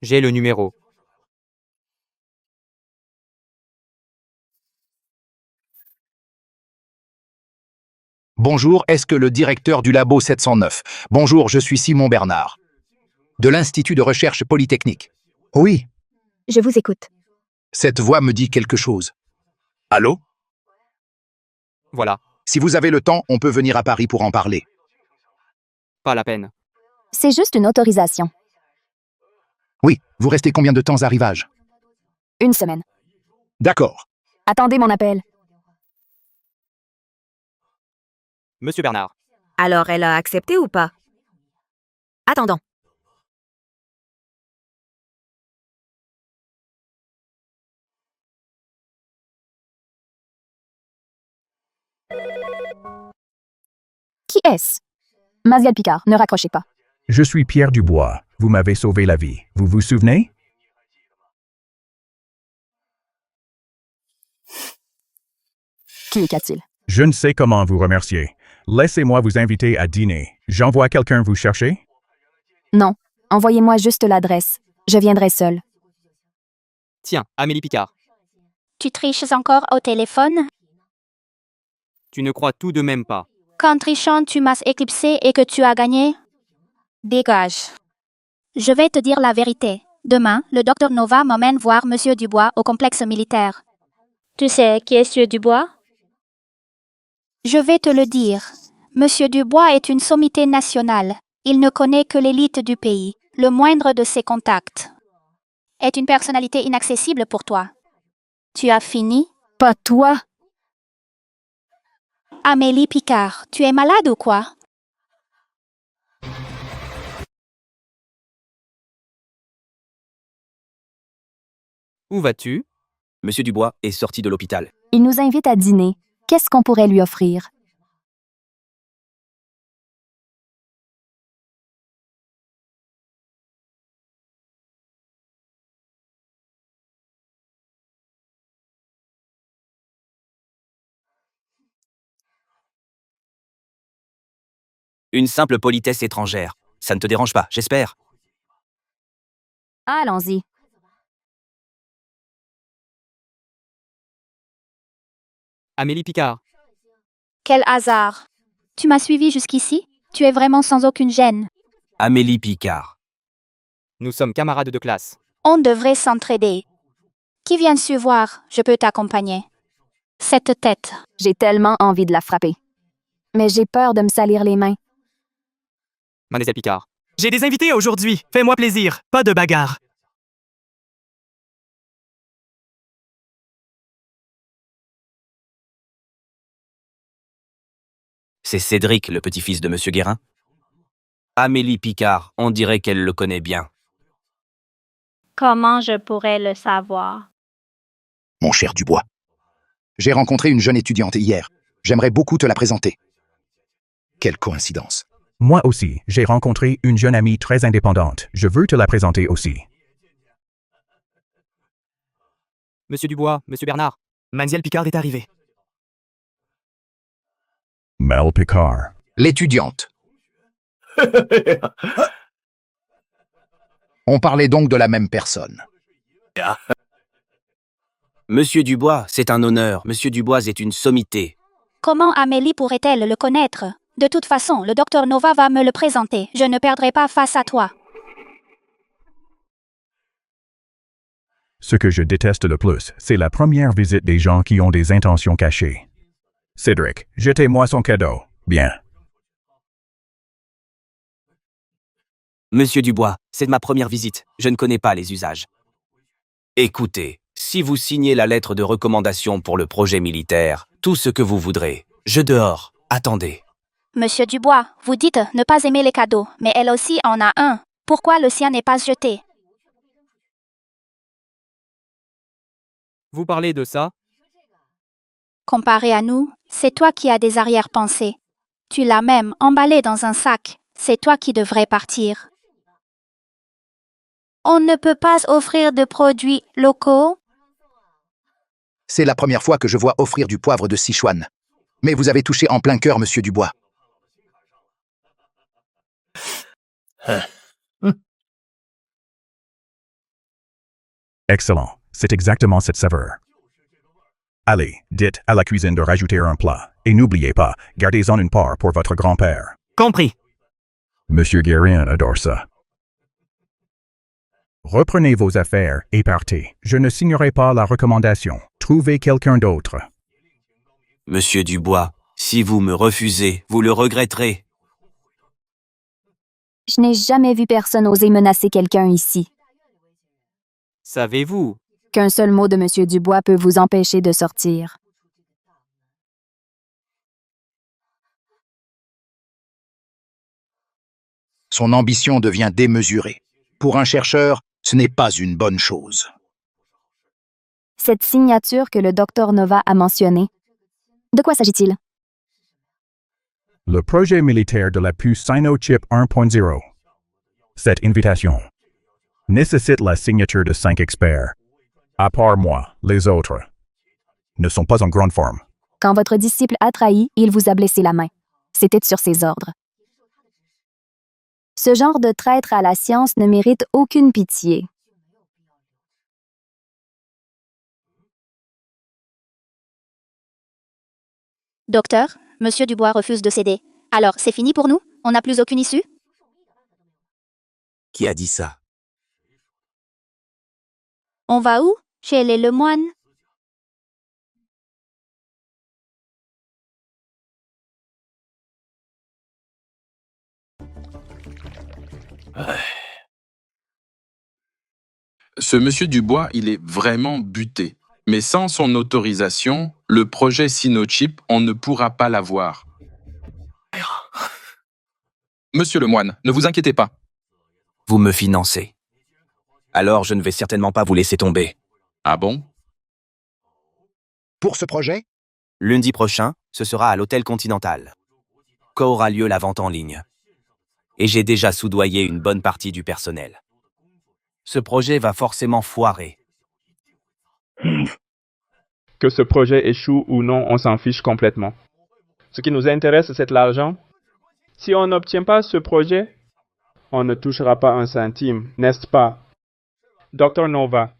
J'ai le numéro. Bonjour, est-ce que le directeur du labo 709? Bonjour, je suis Simon Bernard. De l'Institut de recherche polytechnique. Oui, Je vous écoute. cette voix me dit quelque chose. Allô? Voilà. Si vous avez le temps, on peut venir à Paris pour en parler. Pas la peine. C'est juste une autorisation. Oui, vous restez combien de temps à Rivage? 1 semaine. D'accord. Attendez mon appel. Monsieur Bernard. Alors, elle a accepté ou pas? Attendons. Qui est-ce? Maziel Picard, ne raccrochez pas. Je suis Pierre Dubois. Vous m'avez sauvé la vie. Vous vous souvenez? Qui a-t-il? Je ne sais comment vous remercier. Laissez-moi vous inviter à dîner. J'envoie quelqu'un vous chercher? Non. Envoyez-moi juste l'adresse. Je viendrai seul. Tiens, Amélie Picard. Tu triches encore au téléphone? Tu ne crois tout de même pas. Qu'en trichant tu m'as éclipsé et que tu as gagné? Dégage. Je vais te dire la vérité. Demain, le docteur Nova m'emmène voir Monsieur Dubois au complexe militaire. Tu sais qui est Monsieur Dubois? Je vais te le dire. Monsieur Dubois est une sommité nationale. Il ne connaît que l'élite du pays. Le moindre de ses contacts est une personnalité inaccessible pour toi. Tu as fini? Pas toi. Amélie Picard, tu es malade ou quoi? Où vas-tu? Monsieur Dubois est sorti de l'hôpital. Il nous invite à dîner. Qu'est-ce qu'on pourrait lui offrir? Une simple politesse étrangère. Ça ne te dérange pas, j'espère. Allons-y. Amélie Picard. Quel hasard. Tu m'as suivi jusqu'ici? Tu es vraiment sans aucune gêne. Amélie Picard. Nous sommes camarades de classe. On devrait s'entraider. Qui viens-tu voir? Je peux t'accompagner. Cette tête. J'ai tellement envie de la frapper. Mais j'ai peur de me salir les mains. Mademoiselle Picard. J'ai des invités aujourd'hui. Fais-moi plaisir. Pas de bagarre. C'est Cédric, le petit-fils de Monsieur Guérin. Amélie Picard, on dirait qu'elle le connaît bien. Comment je pourrais le savoir? Mon cher Dubois. J'ai rencontré une jeune étudiante hier. J'aimerais beaucoup te la présenter. Quelle coïncidence. Moi aussi, j'ai rencontré une jeune amie très indépendante. Je veux te la présenter aussi. Monsieur Dubois, Monsieur Bernard. Mademoiselle Picard est arrivée. Mel Picard. L'étudiante. On parlait donc de la même personne. Monsieur Dubois, c'est un honneur. Monsieur Dubois est une sommité. Comment Amélie pourrait-elle le connaître? De toute façon, le docteur Nova va me le présenter. Je ne perdrai pas face à toi. Ce que je déteste le plus, c'est la première visite des gens qui ont des intentions cachées. Cédric, jetez-moi son cadeau. Bien. Monsieur Dubois, c'est ma première visite. Je ne connais pas les usages. Écoutez, si vous signez la lettre de recommandation pour le projet militaire, tout ce que vous voudrez, je dehors. Attendez. Monsieur Dubois, vous dites ne pas aimer les cadeaux, mais elle aussi en a un. Pourquoi le sien n'est pas jeté? Vous parlez de ça? Comparé à nous, c'est toi qui as des arrière-pensées. Tu l'as même emballé dans un sac. C'est toi qui devrais partir. On ne peut pas offrir de produits locaux? C'est la première fois que je vois offrir du poivre de Sichuan. Mais vous avez touché en plein cœur, Monsieur Dubois. Excellent. C'est exactement cette saveur. Allez, dites à la cuisine de rajouter un plat. Et n'oubliez pas, gardez-en une part pour votre grand-père. Compris. Monsieur Guérin adore ça. Reprenez vos affaires et partez. Je ne signerai pas la recommandation. Trouvez quelqu'un d'autre. Monsieur Dubois, si vous me refusez, vous le regretterez. Je n'ai jamais vu personne oser menacer quelqu'un ici. Savez-vous? Qu'un seul mot de Monsieur Dubois peut vous empêcher de sortir. Son ambition devient démesurée. Pour un chercheur, ce n'est pas une bonne chose. Cette signature que le docteur Nova a mentionnée. De quoi s'agit-il? Le projet militaire de la puce Sinochip 1.0. Cette invitation nécessite la signature de 5 experts. À part moi, les autres ne sont pas en grande forme. Quand votre disciple a trahi, il vous a blessé la main. C'était sur ses ordres. Ce genre de traître à la science ne mérite aucune pitié. Docteur, Monsieur Dubois refuse de céder. Alors, c'est fini pour nous? On n'a plus aucune issue? Qui a dit ça? On va où? Chez les Lemoine? Ce monsieur Dubois, il est vraiment buté. Mais sans son autorisation, le projet Sinochip, on ne pourra pas l'avoir. Monsieur Lemoine, ne vous inquiétez pas. Vous me financez. Alors je ne vais certainement pas vous laisser tomber. Ah bon? Pour ce projet? Lundi prochain, ce sera à l'Hôtel Continental qu'aura lieu la vente en ligne. Et j'ai déjà soudoyé une bonne partie du personnel. Ce projet va forcément foirer. Que ce projet échoue ou non, on s'en fiche complètement. Ce qui nous intéresse, c'est l'argent. Si on n'obtient pas ce projet, on ne touchera pas un centime, n'est-ce pas? Dr Nova.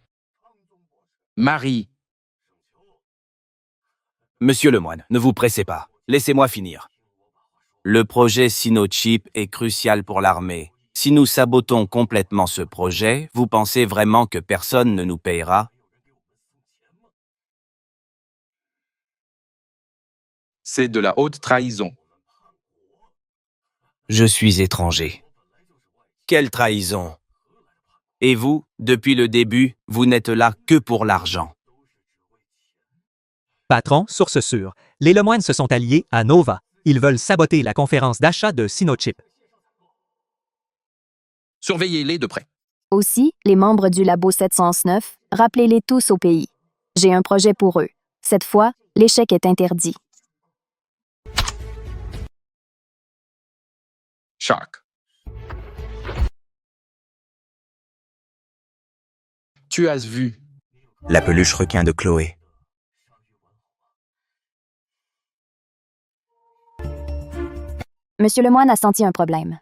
Marie. Monsieur Lemoine, ne vous pressez pas. Laissez-moi finir. Le projet Sinochip est crucial pour l'armée. Si nous sabotons complètement ce projet, vous pensez vraiment que personne ne nous payera? C'est de la haute trahison. Je suis étranger. Quelle trahison! Et vous, depuis le début, vous n'êtes là que pour l'argent. Patron, source sûre, les Lemoine se sont alliés à Nova. Ils veulent saboter la conférence d'achat de Sinochip. Surveillez-les de près. Aussi, les membres du Labo 709, rappelez-les tous au pays. J'ai un projet pour eux. Cette fois, l'échec est interdit. Shark. Tu as vu La peluche requin de Chloé. Monsieur Lemoine a senti un problème.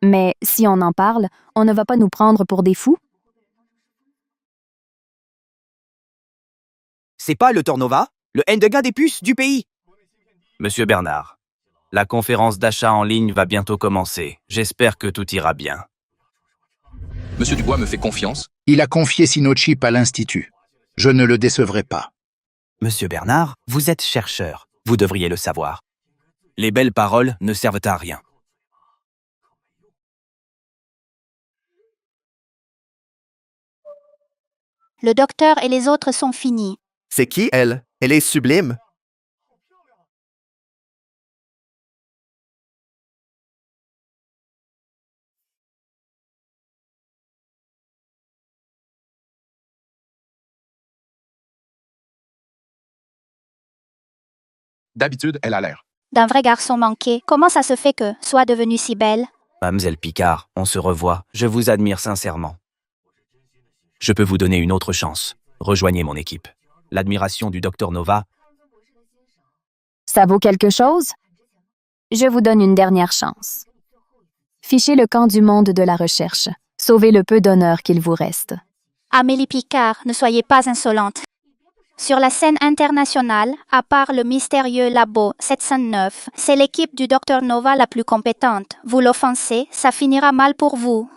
Mais si on en parle, on ne va pas nous prendre pour des fous? C'est pas le Tornova, le N-de-gars des puces du pays. Monsieur Bernard, la conférence d'achat en ligne va bientôt commencer. J'espère que tout ira bien. Monsieur Dubois me fait confiance. Il a confié Sinochip à l'Institut. Je ne le décevrai pas. Monsieur Bernard, vous êtes chercheur. Vous devriez le savoir. Les belles paroles ne servent à rien. Le docteur et les autres sont finis. C'est qui, elle? Elle est sublime. D'habitude, elle a l'air. D'un vrai garçon manqué, comment ça se fait que soit devenue si belle? Mademoiselle Picard, on se revoit. Je vous admire sincèrement. Je peux vous donner une autre chance. Rejoignez mon équipe. L'admiration du Dr Nova. Ça vaut quelque chose? Je vous donne une dernière chance. Fichez le camp du monde de la recherche. Sauvez le peu d'honneur qu'il vous reste. Amélie Picard, ne soyez pas insolente. Sur la scène internationale, à part le mystérieux Labo 709, c'est l'équipe du Dr Nova la plus compétente. Vous l'offensez, ça finira mal pour vous.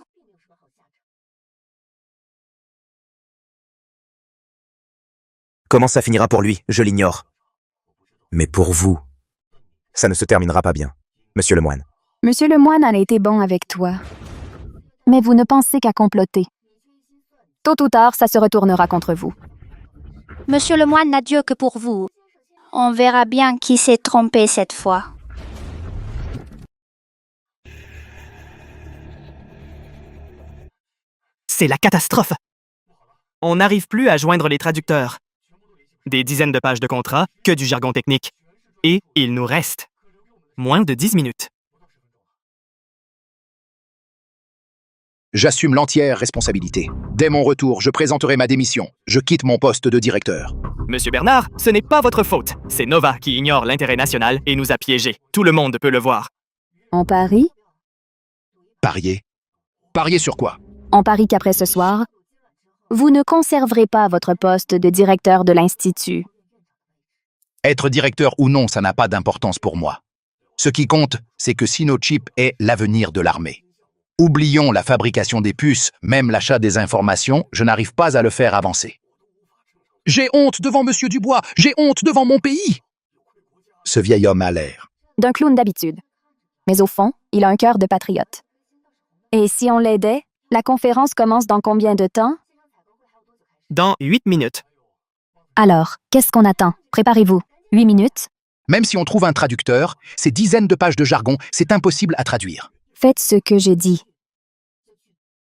Comment ça finira pour lui, je l'ignore. Mais pour vous, ça ne se terminera pas bien, Monsieur Lemoine. Monsieur Lemoine a été bon avec toi. Mais vous ne pensez qu'à comploter. Tôt ou tard, ça se retournera contre vous. Monsieur Lemoine n'a Dieu que pour vous. On verra bien qui s'est trompé cette fois. C'est la catastrophe. On n'arrive plus à joindre les traducteurs. Des dizaines de pages de contrat, que du jargon technique. Et il nous reste Moins de 10 minutes. J'assume l'entière responsabilité. Dès mon retour, je présenterai ma démission. Je quitte mon poste de directeur. Monsieur Bernard, ce n'est pas votre faute. C'est Nova qui ignore l'intérêt national et nous a piégés. Tout le monde peut le voir. On parie? Parier? Parier sur quoi? On parie qu'après ce soir, vous ne conserverez pas votre poste de directeur de l'Institut. Être directeur ou non, ça n'a pas d'importance pour moi. Ce qui compte, c'est que Sinochip est l'avenir de l'armée. Oublions la fabrication des puces, même l'achat des informations, je n'arrive pas à le faire avancer. J'ai honte devant Monsieur Dubois, j'ai honte devant mon pays. Ce vieil homme a l'air. D'un clown d'habitude. Mais au fond, il a un cœur de patriote. Et si on l'aidait, la conférence commence dans combien de temps? Dans 8 minutes. Alors, qu'est-ce qu'on attend? Préparez-vous. 8 minutes? Même si on trouve un traducteur, ces dizaines de pages de jargon, c'est impossible à traduire. Faites ce que j'ai dit.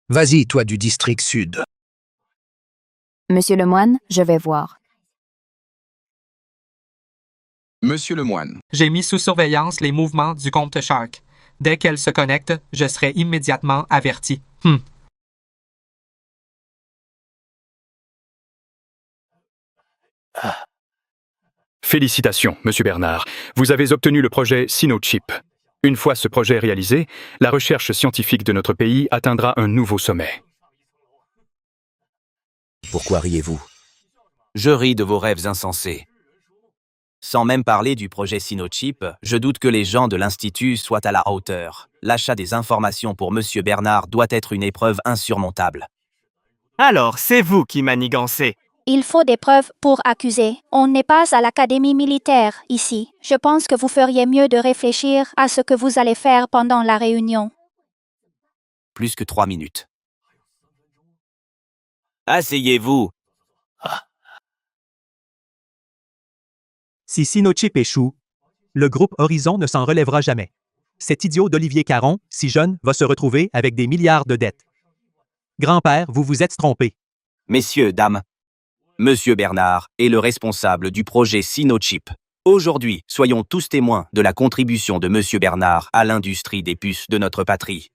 Vas-y, toi du district sud. Monsieur Lemoine, je vais voir. Monsieur Lemoine. J'ai mis sous surveillance les mouvements du comte Shark. Dès qu'elle se connecte, je serai immédiatement averti. Félicitations, Monsieur Bernard. Vous avez obtenu le projet Sinochip. Une fois ce projet réalisé, la recherche scientifique de notre pays atteindra un nouveau sommet. Pourquoi riez-vous? Je ris de vos rêves insensés. Sans même parler du projet Sinochip, je doute que les gens de l'Institut soient à la hauteur. L'achat des informations pour Monsieur Bernard doit être une épreuve insurmontable. Alors, c'est vous qui manigancez. Il faut des preuves pour accuser. On n'est pas à l'académie militaire ici. Je pense que vous feriez mieux de réfléchir à ce que vous allez faire pendant la réunion. Plus que 3 minutes. Asseyez-vous. Si Sinochip échoue, le groupe Horizon ne s'en relèvera jamais. Cet idiot d'Olivier Caron, si jeune, va se retrouver avec des milliards de dettes. Grand-père, vous vous êtes trompé. Messieurs, dames, Monsieur Bernard est le responsable du projet Sinochip. Aujourd'hui, soyons tous témoins de la contribution de Monsieur Bernard à l'industrie des puces de notre patrie.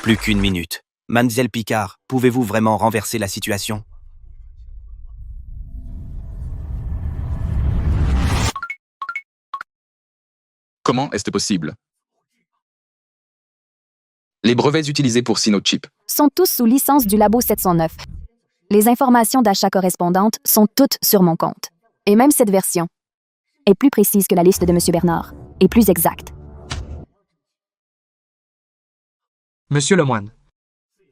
Plus qu'une minute. Mademoiselle Picard, pouvez-vous vraiment renverser la situation? Comment est-ce possible? Les brevets utilisés pour Sinochip. Sont tous sous licence du Labo 709. Les informations d'achat correspondantes sont toutes sur mon compte. Et même cette version est plus précise que la liste de M. Bernard, et plus exacte. Monsieur Lemoine.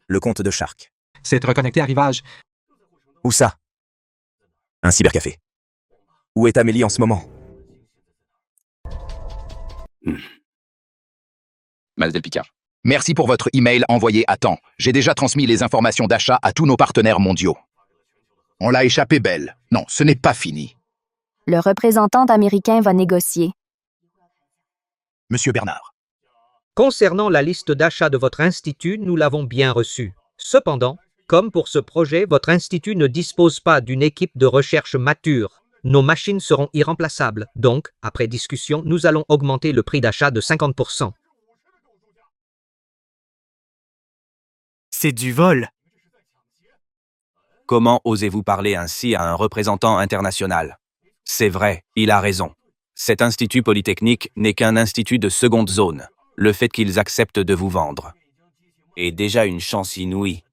Le compte de Shark. C'est reconnecté à Rivage. Où ça? Un cybercafé. Où est Amélie en ce moment? Mademoiselle Picard. Merci pour votre email envoyé à temps. J'ai déjà transmis les informations d'achat à tous nos partenaires mondiaux. On l'a échappé belle. Non, ce n'est pas fini. Le représentant américain va négocier. Monsieur Bernard. Concernant la liste d'achat de votre institut, nous l'avons bien reçue. Cependant, comme pour ce projet, votre institut ne dispose pas d'une équipe de recherche mature. Nos machines seront irremplaçables. Donc, après discussion, nous allons augmenter le prix d'achat de 50%. C'est du vol. Comment osez-vous parler ainsi à un représentant international? C'est vrai, il a raison. Cet institut polytechnique n'est qu'un institut de seconde zone. Le fait qu'ils acceptent de vous vendre est déjà une chance inouïe.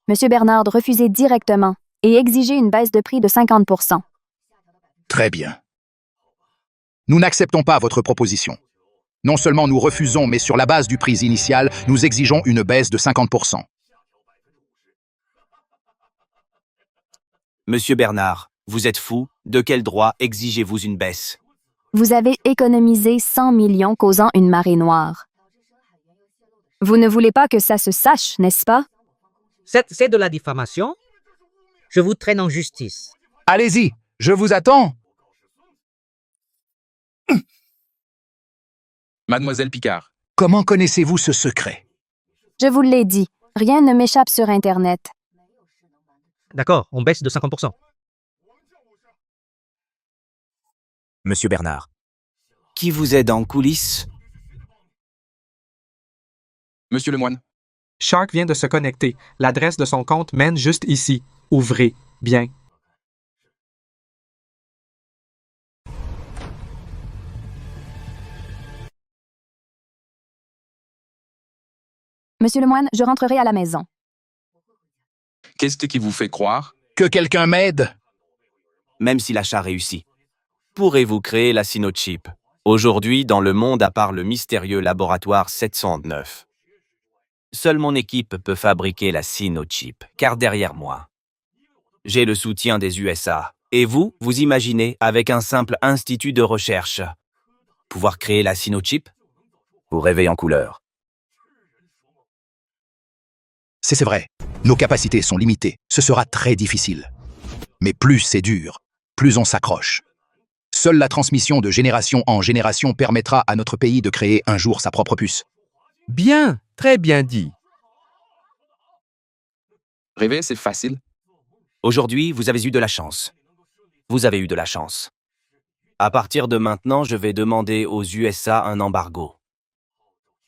Monsieur Bernard, refusez directement et exigez une baisse de prix de 50%. Très bien. Nous n'acceptons pas votre proposition. Non seulement nous refusons, mais sur la base du prix initial, nous exigeons une baisse de 50%. Monsieur Bernard, vous êtes fou? De quel droit exigez-vous une baisse? Vous avez économisé 100 millions causant une marée noire. Vous ne voulez pas que ça se sache, n'est-ce pas? C'est de la diffamation? Je vous traîne en justice. Allez-y, je vous attends. Mademoiselle Picard. Comment connaissez-vous ce secret? Je vous l'ai dit, rien ne m'échappe sur Internet. D'accord, on baisse de 50%. Monsieur Bernard. Qui vous aide en coulisses? Monsieur Lemoine. Shark vient de se connecter. L'adresse de son compte mène juste ici. Ouvrez. Bien. Monsieur Lemoine, je rentrerai à la maison. Qu'est-ce qui vous fait croire Que quelqu'un m'aide? Même si l'achat réussit. Pourrez-vous créer la Sinochip? Aujourd'hui, dans le monde, à part le mystérieux laboratoire 709. Seule mon équipe peut fabriquer la Sinochip, car derrière moi, j'ai le soutien des USA. Et vous, vous imaginez, avec un simple institut de recherche, pouvoir créer la Sinochip? Vous rêvez en couleur. C'est vrai. Nos capacités sont limitées. Ce sera très difficile. Mais plus c'est dur, plus on s'accroche. Seule la transmission de génération en génération permettra à notre pays de créer un jour sa propre puce. Bien, très bien dit. Rêver, c'est facile. Aujourd'hui, vous avez eu de la chance. Vous avez eu de la chance. À partir de maintenant, je vais demander aux USA un embargo.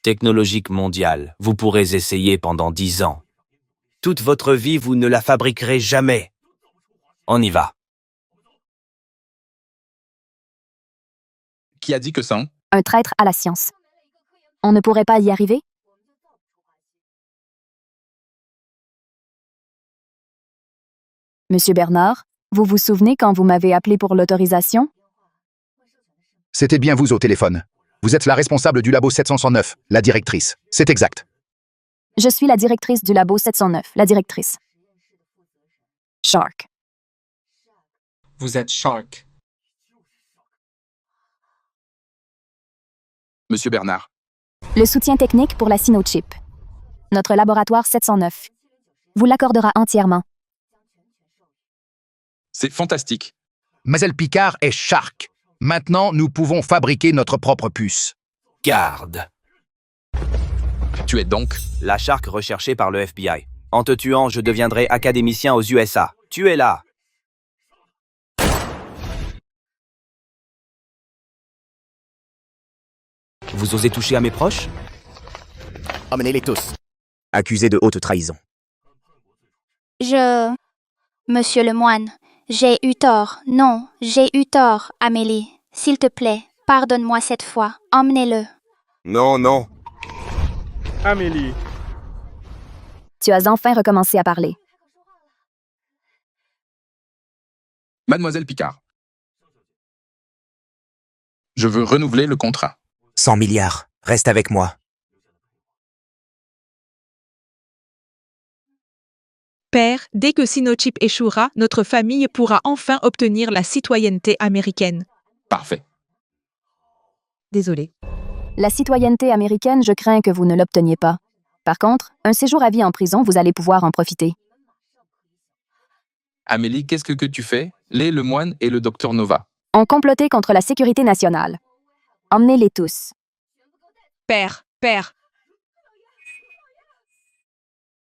Technologique mondial, vous pourrez essayer pendant 10 ans. Toute votre vie, vous ne la fabriquerez jamais. On y va. Qui a dit que ça? Un traître à la science. On ne pourrait pas y arriver? Monsieur Bernard, vous vous souvenez quand vous m'avez appelé pour l'autorisation? C'était bien vous au téléphone. Vous êtes la responsable du labo 709, la directrice. C'est exact. Je suis la directrice du labo 709, la directrice. Shark. Vous êtes Shark. Monsieur Bernard. Le soutien technique pour la Sinochip. Notre laboratoire 709 vous l'accordera entièrement. C'est fantastique. Mademoiselle Picard est Shark. Maintenant, nous pouvons fabriquer notre propre puce. Garde. Tu es donc la Shark recherchée par le FBI. En te tuant, je deviendrai académicien aux USA. Tu es là. Vous osez toucher à mes proches? Emmenez-les tous. Accusés de haute trahison. Monsieur Lemoine, j'ai eu tort. Non, j'ai eu tort, Amélie. S'il te plaît, pardonne-moi cette fois. Emmenez-le. Non, non. Amélie. Tu as enfin recommencé à parler. Mademoiselle Picard. Je veux renouveler le contrat. 100 milliards. Reste avec moi. Père, dès que Sinochip échouera, notre famille pourra enfin obtenir la citoyenneté américaine. Parfait. Désolé. La citoyenneté américaine, je crains que vous ne l'obteniez pas. Par contre, un séjour à vie en prison, vous allez pouvoir en profiter. Amélie, qu'est-ce que tu fais? Les Lemoine et le docteur Nova. On complotait contre la sécurité nationale. Emmenez-les tous. Père,